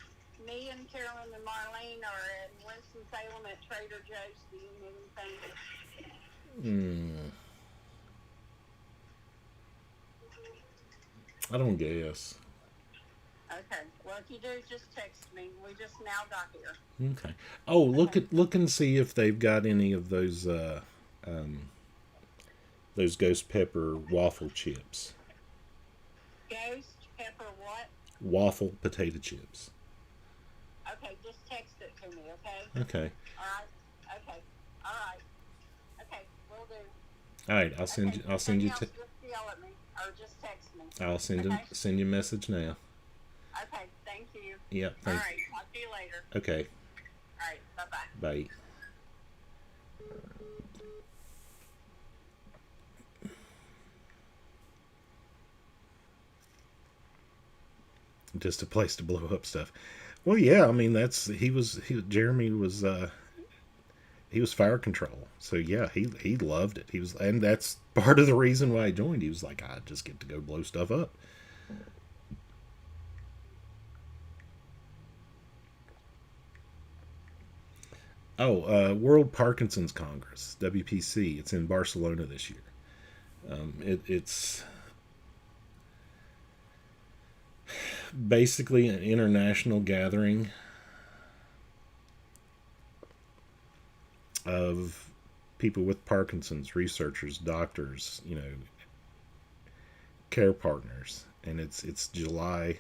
Me and Carolyn and Marlene are in Winston-Salem at Trader Joe's. Do you need anything? Hmm. I don't guess. Okay. Well, if you do, just text me. We just now got here. Okay. Oh, Okay. look and see if they've got any of um, those ghost pepper waffle chips, Ghost pepper what? waffle potato chips. Okay, just text it to me, okay? Okay. All right. Okay. All right. Okay, we'll do. All right. Okay, I'll send anything you. else, just yell at me or just text me. I'll Okay? send you a message now. Okay, thank you. Yep. All Thank. right, talk to you later. Okay. All right, bye-bye. Bye. Just a place to blow up stuff. Well, yeah. I mean, that's Jeremy was he was fire control. So yeah, he loved it. He was, and that's part of the reason why I joined. He was like, I just get to go blow stuff up. Oh, World Parkinson's Congress, WPC. It's in Barcelona this year. It's basically an international gathering of people with Parkinson's, researchers, doctors, care partners, and it's July.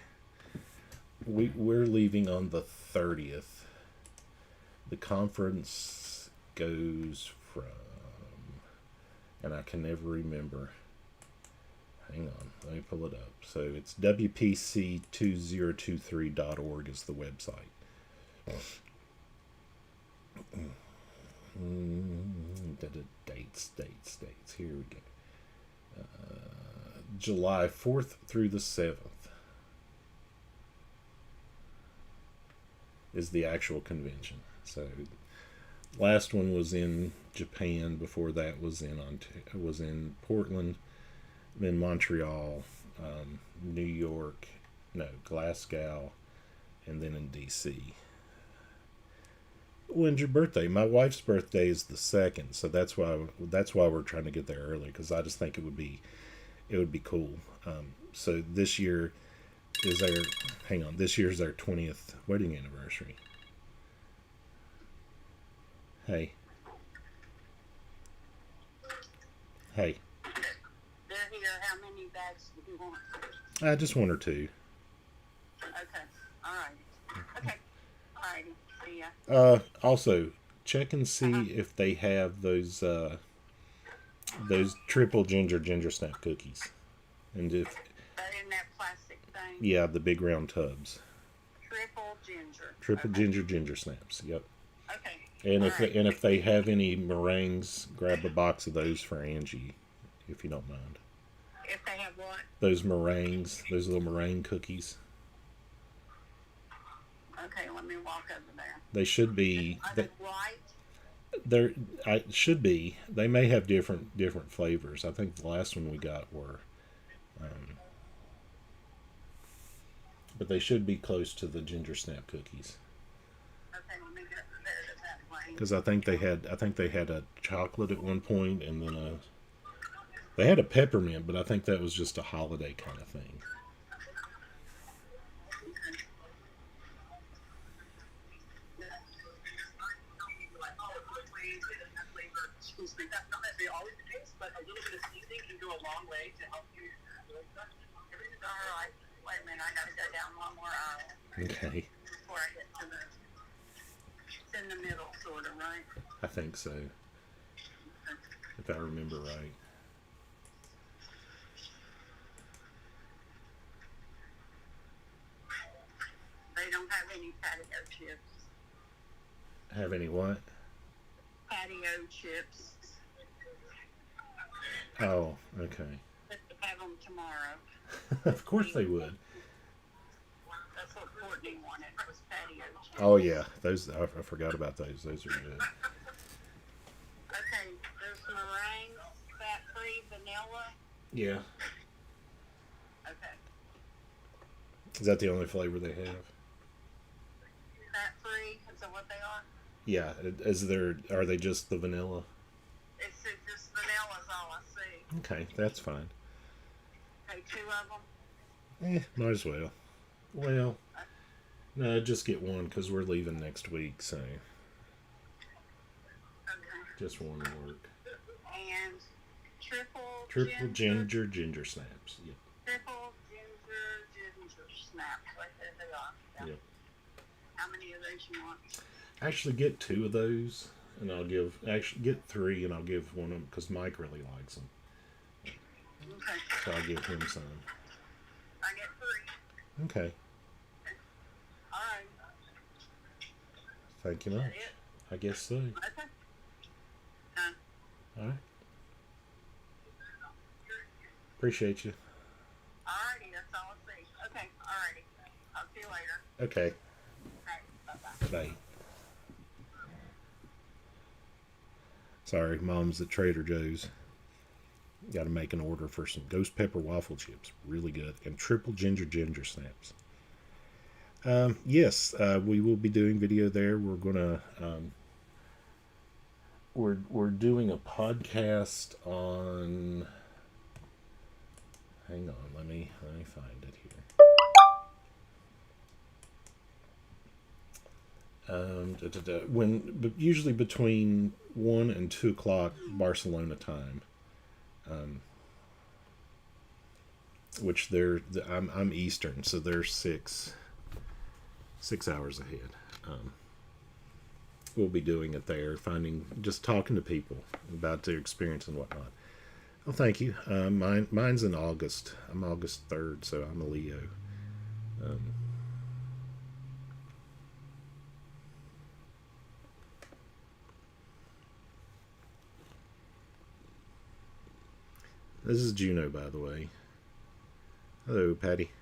We're leaving on the 30th. The conference goes from, and I can never remember. Hang on, let me pull it up. So it's WPC2023.org is the website. Dates. Here we go. July 4th through the 7th is the actual convention. So last one was in Japan. Before that was in Portland, then Montreal, New York, no, Glasgow, and then in DC. When's your birthday? My wife's birthday is the 2nd, so that's why we're trying to get there early, because I just think it would be cool. So this year is our hang on. This year's our 20th wedding anniversary. Hey, hey, They're here. How many bags do you want? just one or two. Okay. All right. Okay. All righty. See ya. Also, check and see if they have those triple ginger snap cookies, and if That in that plastic thing. yeah, the big round tubs, Triple ginger. triple Okay. ginger snaps. Yep. Okay. And All if right. and if they have any meringues, grab a box of those for Angie, if you don't mind. If they have what? Those meringues, those little meringue cookies. Okay, let me walk over there. They should be. Are they white? There, I should be. They may have different flavors. I think the last one we got were, but they should be close to the ginger snap cookies. Okay, let me get there to that way. Because I think they had a chocolate at one point, and then they had a peppermint, but I think that was just a holiday kind of thing. Excuse me. That's not necessarily always the case, but a little bit of seasoning can go a long way to help you. All right. Wait a minute. I got to go down one more aisle Okay, before I get to the. It's in the middle, sort of, right? I think so, if I remember right. They don't have any patio chips. Have any what? Patio chips. Oh, okay. Let's have them tomorrow. Of course they would. That's what Courtney wanted. Was patio chips. Oh yeah, those I forgot about those. Those are good. Okay, there's meringue, fat-free, vanilla. Yeah. Okay, Is that the only flavor they have? fat-free. Is that what they are? Yeah. Are they just the vanilla? It's just vanilla's all I see. Okay, that's fine. Okay, 2 of them. Might as well. Well, no, just get one because we're leaving next week, so Okay. just one will work. And Triple ginger snaps. Yep. triple ginger snaps, like they are. Yeah. Yep. How many of those you want? Actually, get two of those, and I'll give. Actually, get three, and I'll give one of them because Mike really likes them. Okay. So I'll give him some. I get 3. Okay. All right. Thank you Is much. that it? I guess so. Okay. All right. Appreciate you. Alrighty, that's all I see. Okay, alrighty. I'll see you later. Okay. Alright, bye-bye. Bye. Sorry, Mom's at Trader Joe's. Got to make an order for some ghost pepper waffle chips. Really good. And triple ginger snaps. Yes, we will be doing video there. We're gonna we're doing a podcast on. Hang on, let me find it here. When usually between 1 and 2 o'clock Barcelona time, which I'm Eastern, so they're 6 hours ahead. We'll be doing it there, just talking to people about their experience and whatnot. Well, thank you. Mine's in August. I'm August 3rd, so I'm a Leo. This is Juno, by the way. Hello, Patty.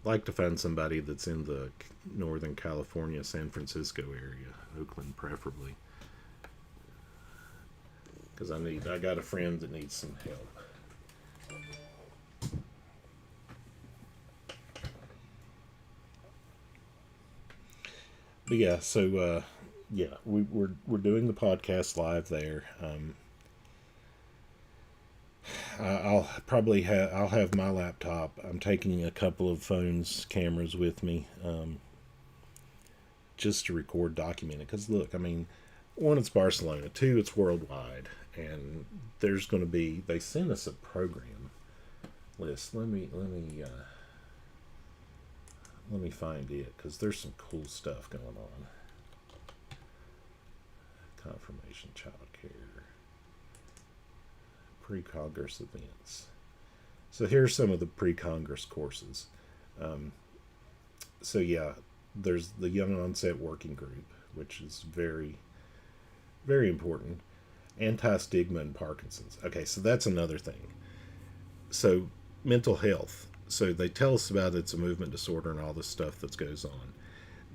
Like to find somebody that's in the Northern California, San Francisco area, Oakland preferably, because I got a friend that needs some help. But yeah, so we're doing the podcast live there. I'll have my laptop. I'm taking a couple of cameras with me, just to record, document it. Because look, I mean, 1, it's Barcelona. 2, it's worldwide, and there's going to be. They sent us a program list. Let me find it because there's some cool stuff going on. Confirmation, child care. Pre-Congress events. So here's some of the pre-Congress courses. So yeah, there's the Young Onset Working Group, which is very, very important. Anti-stigma in Parkinson's. Okay, so that's another thing. So mental health. So they tell us about it's a movement disorder and all this stuff that goes on.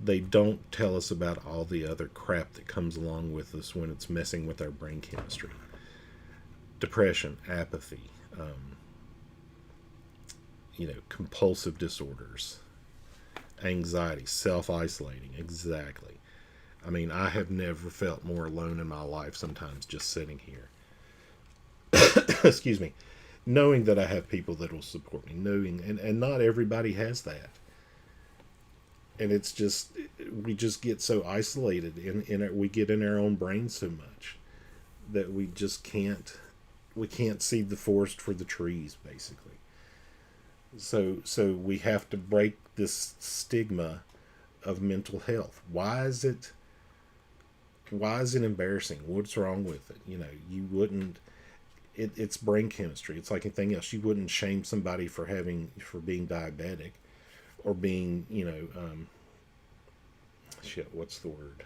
They don't tell us about all the other crap that comes along with us when it's messing with our brain chemistry. Depression, apathy, compulsive disorders, anxiety, self-isolating. Exactly. I mean, I have never felt more alone in my life sometimes just sitting here. Excuse me. Knowing that I have people that will support me. And not everybody has that. And it's just, we just get so isolated we get in our own brain so much that we can't see the forest for the trees, basically. So we have to break this stigma of mental health. Why is it embarrassing? What's wrong with it? You wouldn't. It's brain chemistry. It's like anything else. You wouldn't shame somebody for being diabetic, or being what's the word?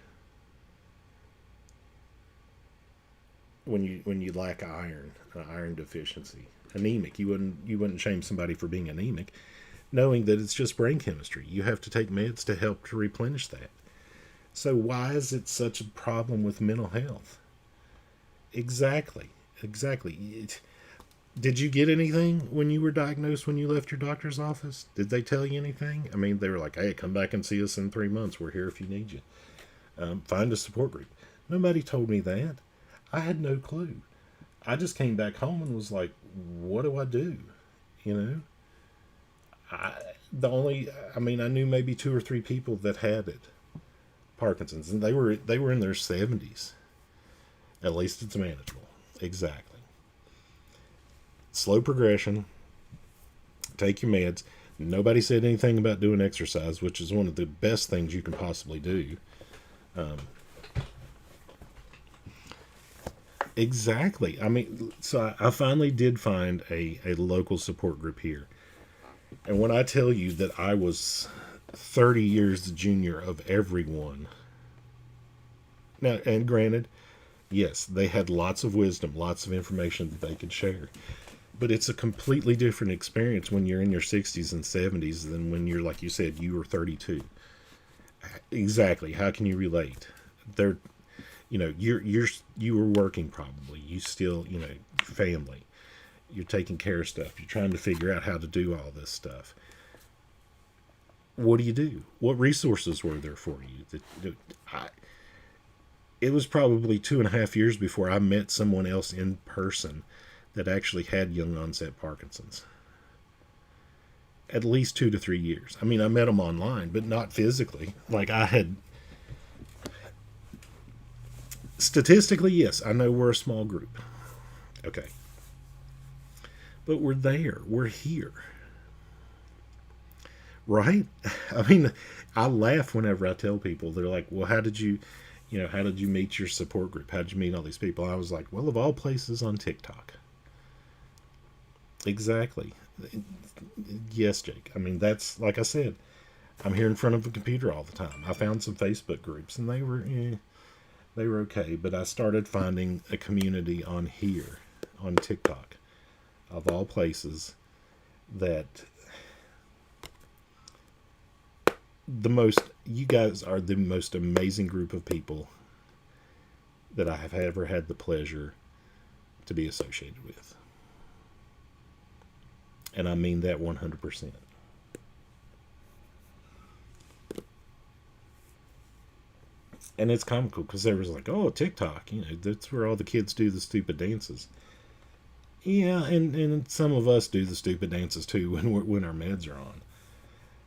When you lack iron deficiency, anemic. You wouldn't shame somebody for being anemic, knowing that it's just brain chemistry. You have to take meds to help to replenish that. So why is it such a problem with mental health? Exactly. Did you get anything when you were diagnosed, when you left your doctor's office? Did they tell you anything? I mean, they were like, hey, come back and see us in 3 months. We're here if you need you. Find a support group. Nobody told me that. I had no clue. I just came back home and was like, what do I do? You know? I, I mean, I knew maybe two or three people that had it, Parkinson's, and they were in their 70s. At least it's manageable. Exactly. Slow progression. Take your meds. Nobody said anything about doing exercise, which is one of the best things you can possibly do. Exactly. I mean, so I finally did find a local support group here. And when I tell you that I was 30 years the junior of everyone, now, and granted, yes, they had lots of wisdom, lots of information that they could share. But it's a completely different experience when you're in your 60s and 70s than when you're, like you said, you were 32. Exactly. How can you relate? They're, you were working probably. You still, family. You're taking care of stuff. You're trying to figure out how to do all this stuff. What do you do? What resources were there for you? It was probably 2.5 years before I met someone else in person that actually had young onset Parkinson's. At least 2 to 3 years. I mean, I met them online, but not physically. Like I had. Statistically, yes, I know we're a small group. Okay. But we're there. We're here. Right? I mean, I laugh whenever I tell people, they're like, well, how did you meet your support group? How did you meet all these people? I was like, well, of all places, on TikTok. Exactly. Yes, Jake. I mean, that's, like I said, I'm here in front of a computer all the time. I found some Facebook groups, and they were okay. But I started finding a community on here, on TikTok, of all places, that you guys are the most amazing group of people that I have ever had the pleasure to be associated with. And I mean that 100%. And it's comical because there was like, oh, TikTok, that's where all the kids do the stupid dances. Yeah, and some of us do the stupid dances too when our meds are on.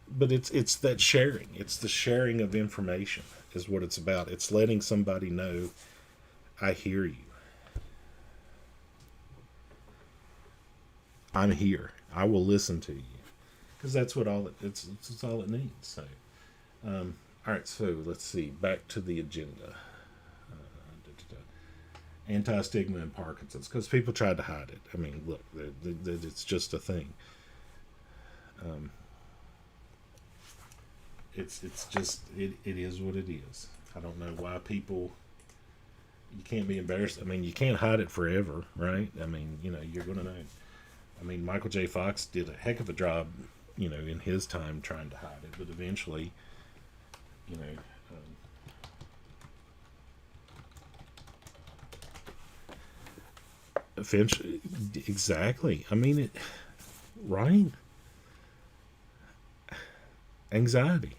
But it's that sharing. It's the sharing of information is what it's about. It's letting somebody know, I hear you. I'm here. I will listen to you, because that's what it's all it needs. So, all right. So let's see. Back to the agenda. Anti-stigma and Parkinson's, because people tried to hide it. I mean, look, it's just a thing. It's just it is what it is. I don't know why people. You can't be embarrassed. I mean, you can't hide it forever, right? I mean, you're gonna know. I mean, Michael J. Fox did a heck of a job, in his time trying to hide it, but eventually, eventually, exactly. I mean, right? Anxiety,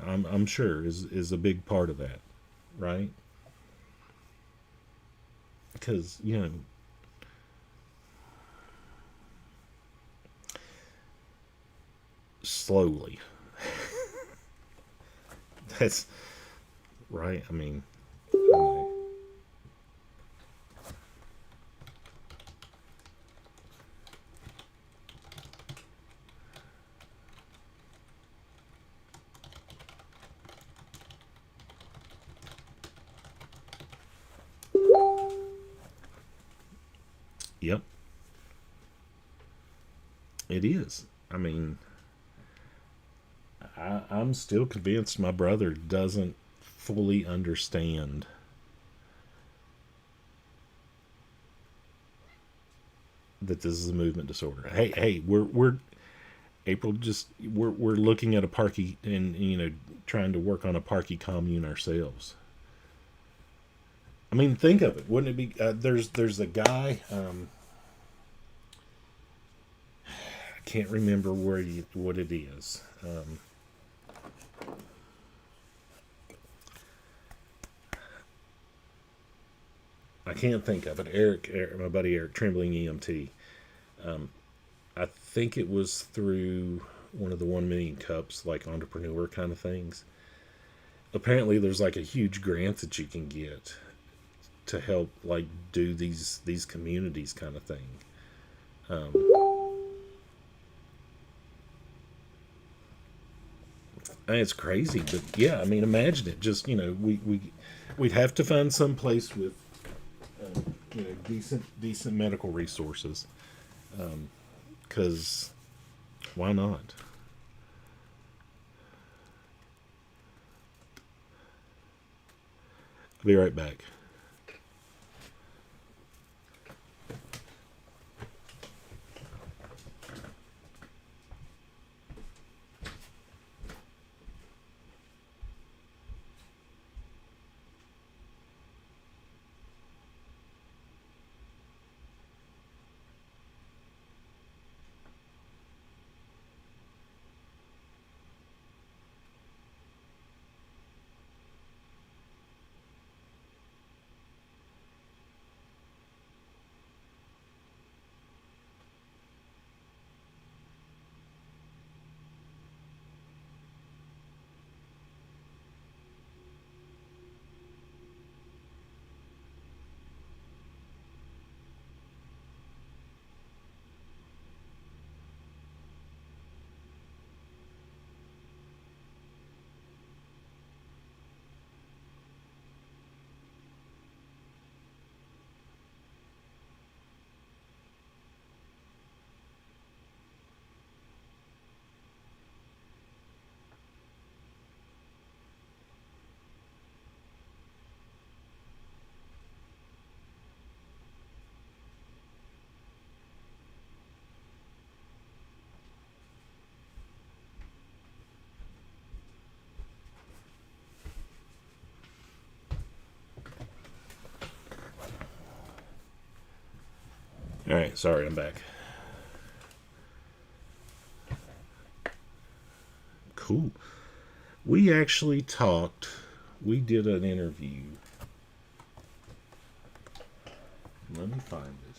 I'm sure is a big part of that, right? Because slowly. That's right. I mean, yep, it is. I mean, I'm still convinced my brother doesn't fully understand that this is a movement disorder. Hey, we're April. Just we're looking at a parky and trying to work on a parky commune ourselves. I mean, think of it. Wouldn't it be? There's a guy. I can't remember what it is. I can't think of it. Eric, my buddy Eric Trembling EMT. I think it was through one of the 1 million cups, like entrepreneur kind of things. Apparently, there's like a huge grant that you can get to help like do these communities kind of thing. And it's crazy, but yeah, I mean, imagine it. Just we'd have to find some place with decent medical resources, because why not? I'll be right back. All right, sorry, I'm back. Cool. We actually talked. We did an interview. Let me find it.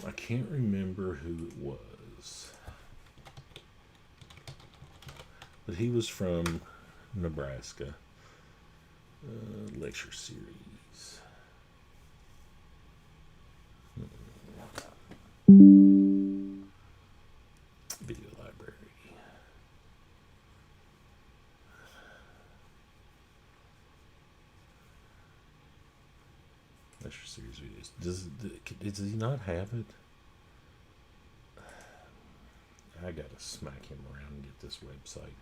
I can't remember who it was, but he was from Nebraska. Lecture series. Video library. Lecture series videos. Does he not have it? I gotta smack him around and get this website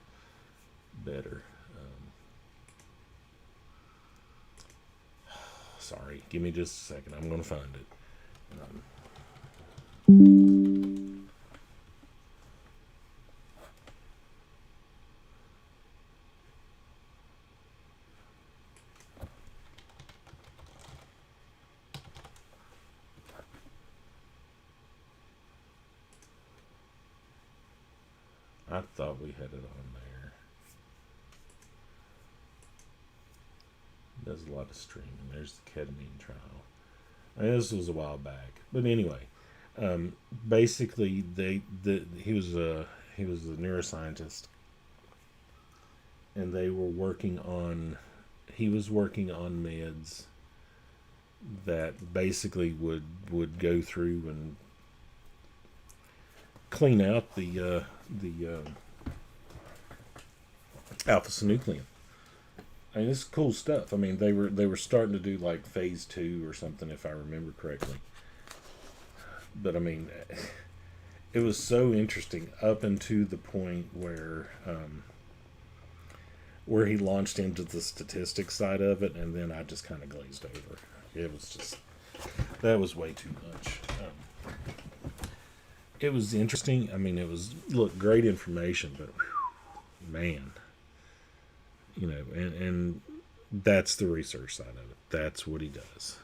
better. Sorry, give me just a second. I'm gonna find it. I thought we had it on there. Does a lot of streaming. There's the ketamine trial. This was a while back, but anyway, basically he was a neuroscientist, and they were working on. He was working on meds that basically would go through and clean out the alpha synuclein. I mean, this is cool stuff. I mean, they were starting to do like phase 2 or something, if I remember correctly. But I mean, it was so interesting up into the point where he launched into the statistics side of it, and then I just kind of glazed over. It was just that was way too much. It was interesting. I mean, it was great information, but whew, man, and that's the research side of it. That's what he does.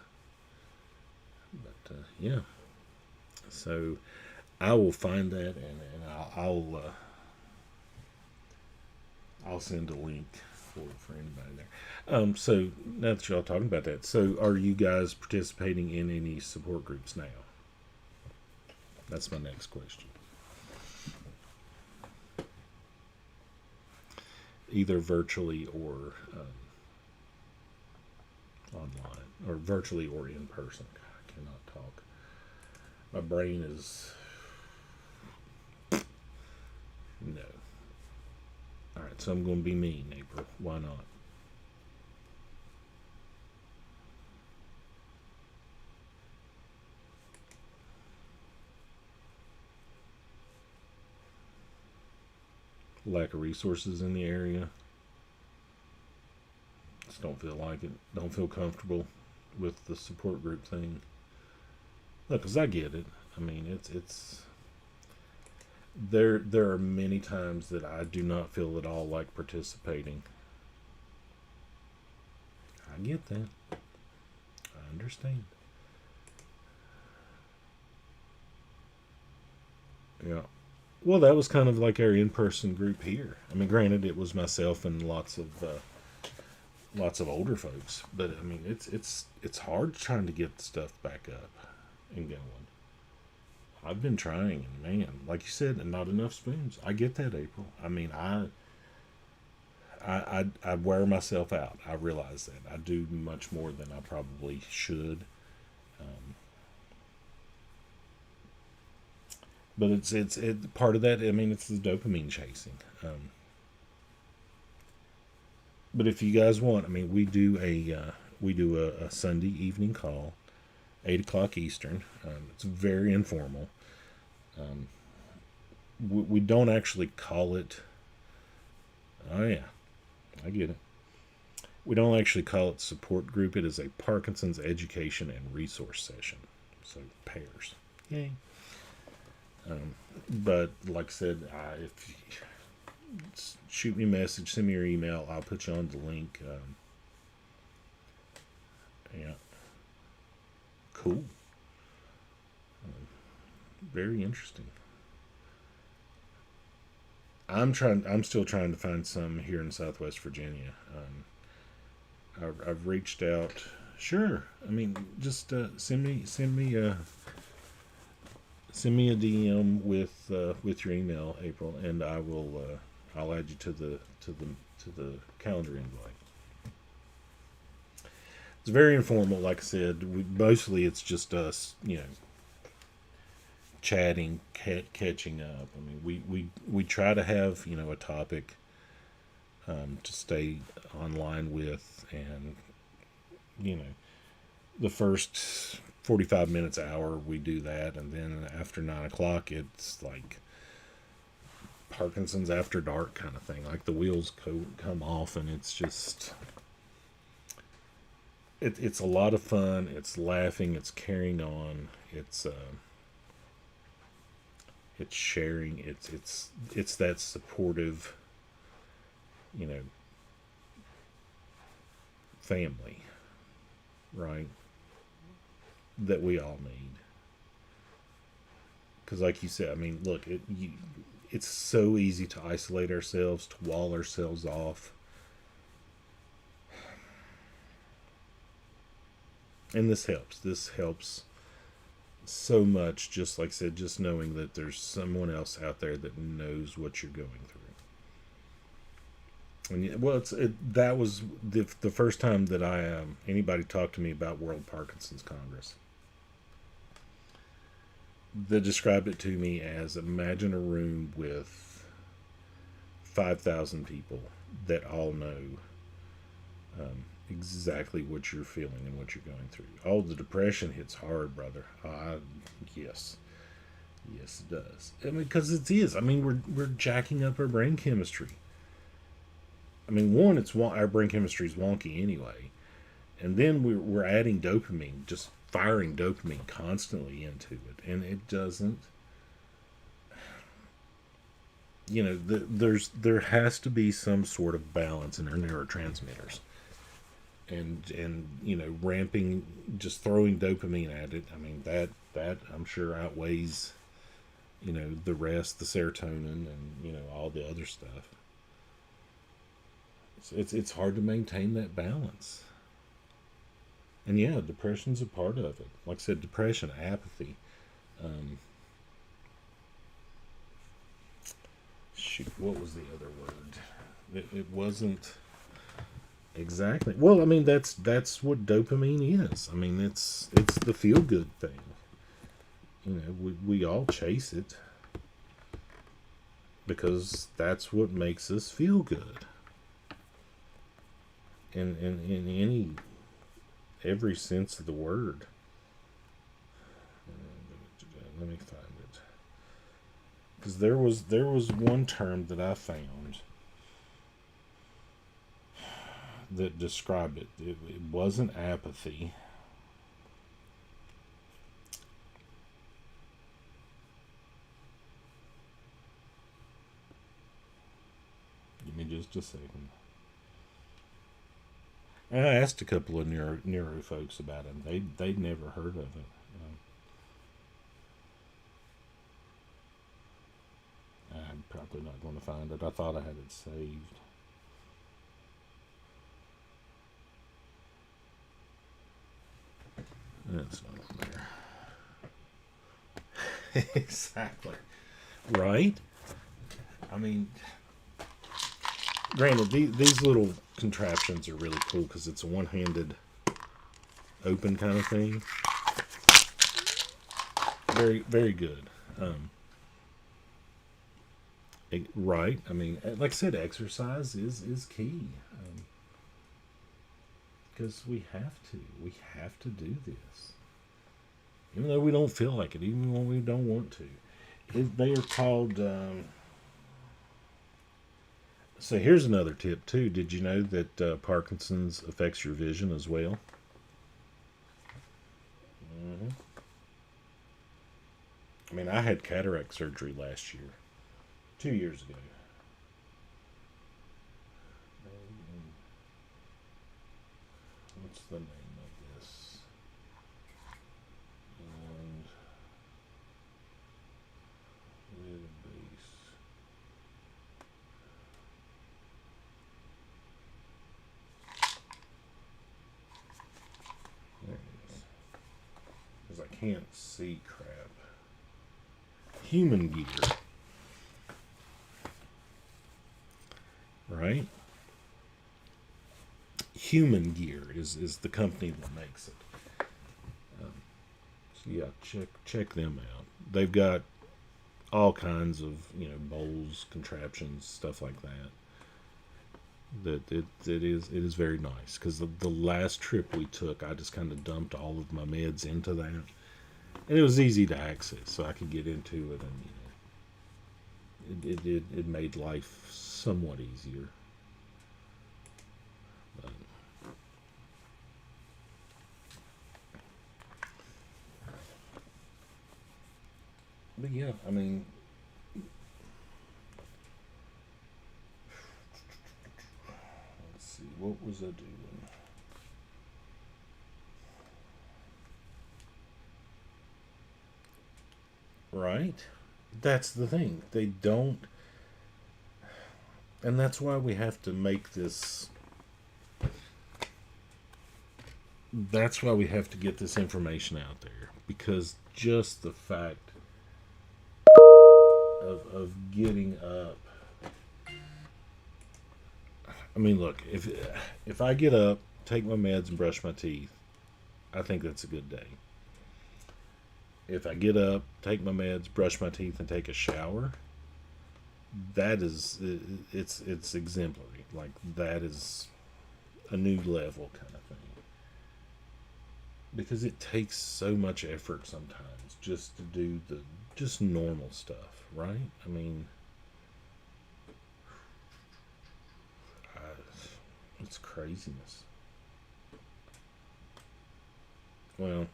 But yeah, So I will find that, and I'll send a link for anybody there. So now that y'all talking about that, so are you guys participating in any support groups now? That's my next question. Either virtually or online, or virtually or in person. God, I cannot talk. My brain is no. All right, so I'm going to be mean, April. Why not? Lack of resources in the area. Just don't feel like it. Don't feel comfortable with the support group thing. Look, cause I get it. I mean, it's there are many times that I do not feel at all like participating. I get that. I understand. Yeah. Well, that was kind of like our in-person group here. I mean, granted, it was myself and lots of older folks, but I mean, it's hard trying to get the stuff back up and going. I've been trying, and man, like you said, not enough spoons. I get that, April. I mean, I wear myself out. I realize that I do much more than I probably should. Um, but it's part of that. I mean, it's the dopamine chasing. But if you guys want, I mean, we do a Sunday evening call, 8 o'clock Eastern. It's very informal. Um, we don't actually call it. Oh yeah, I get it. We don't actually call it support group. It is a Parkinson's education and resource session. So pairs. Yay. But like I said, if shoot me a message, send me your email. I'll put you on the link. Yeah, cool. Very interesting. I'm still trying to find some here in Southwest Virginia. I've reached out. Sure. I mean, just send me a DM with your email, April, and I'll add you to the calendar invite. It's very informal, like I said. Mostly it's just us, chatting, catching up. I mean, we try to have a topic to stay online with, and you know the first 45 minutes, hour, we do that, and then after 9 o'clock, it's like Parkinson's after dark kind of thing. Like the wheels come off, and it's just it's a lot of fun. It's laughing. It's carrying on. It's sharing. It's that supportive, you know, family, right? That we all need. Because, like you said, I mean, look, it's so easy to isolate ourselves, to wall ourselves off. And this helps. This helps so much, just like I said, just knowing that there's someone else out there that knows what you're going through. And well, that was the first time that anybody talked to me about World Parkinson's Congress. They described it to me as, imagine a room with 5,000 people that all know exactly what you're feeling and what you're going through. Oh, the depression hits hard, brother. Yes, yes, it does. I mean, because it is. I mean, we're jacking up our brain chemistry. I mean, one, our brain chemistry is wonky anyway, and then we're adding dopamine, just firing dopamine constantly into it, and it doesn't. There has to be some sort of balance in our neurotransmitters, and ramping, just throwing dopamine at it. I mean, that I'm sure outweighs, the rest, the serotonin, and all the other stuff. It's hard to maintain that balance. And yeah, depression's a part of it. Like I said, depression, apathy. Um, Shoot, what was the other word? It wasn't exactly. Well, I mean, that's what dopamine is. I mean, it's the feel good thing. We all chase it because that's what makes us feel good. In any every sense of the word. Let me find it. Because there was one term that I found that described it. It wasn't apathy. Give me just a second. I asked a couple of neuro folks about it. They'd never heard of it. I'm probably not going to find it. I thought I had it saved. That's not on there. Exactly. Right? I mean, granted, these little contraptions are really cool because it's a one-handed open kind of thing. Very, very good. Right. I mean, like I said, exercise is key. Because we have to. We have to do this. Even though we don't feel like it, even when we don't want to. They are called. So here's another tip, too. Did you know that Parkinson's affects your vision as well? Mm-hmm. I mean, I had cataract surgery last year. 2 years ago. What's the name of this? And with a base. There it is. Because I can't see crap. Human gear. Right? Human Gear is the company that makes it. So yeah, check them out. They've got all kinds of bowls, contraptions, stuff like that. It is very nice because the last trip we took, I just kind of dumped all of my meds into that, and it was easy to access, so I could get into it, and it made life somewhat easier. But yeah, I mean, let's see, what was I doing? Right? That's the thing. They don't, and that's why we have to make this. That's why we have to get this information out there because just the fact of getting up. I mean, look, if I get up, take my meds, and brush my teeth, I think that's a good day. If I get up, take my meds, brush my teeth, and take a shower, that is it's exemplary. Like that is a new level kind of thing. Because it takes so much effort sometimes just to do the just normal stuff, right? I mean, it's craziness. Well,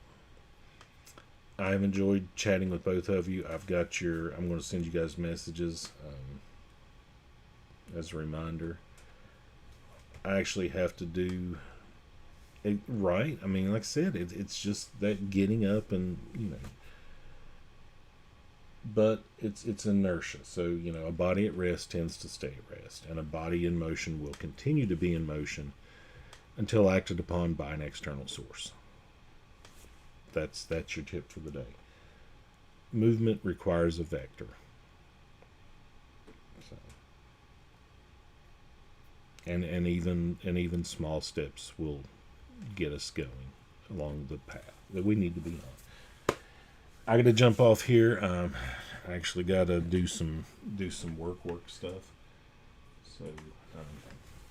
I've enjoyed chatting with both of you. I'm going to send you guys messages as a reminder. I actually have to do it right. I mean, like I said, it's just that getting up and but it's inertia. So, a body at rest tends to stay at rest, and a body in motion will continue to be in motion until acted upon by an external source. That's your tip for the day. Movement requires a vector. So, and even small steps will get us going along the path that we need to be on. I got to jump off here. I actually got to do some work stuff. So,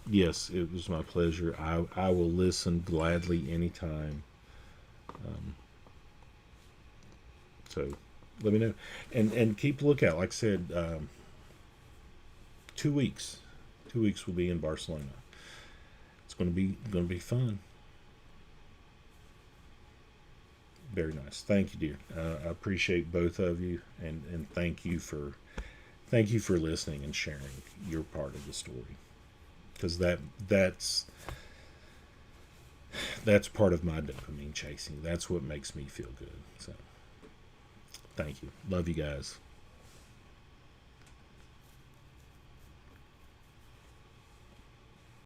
yes, it was my pleasure. I will listen gladly anytime. So let me know, and keep a lookout. Like I said, 2 weeks. 2 weeks will be in Barcelona. It's going to be fun. Very nice. Thank you, dear. I appreciate both of you, and thank you for listening and sharing your part of the story, because that's part of my dopamine chasing. That's what makes me feel good. So, thank you. Love you guys.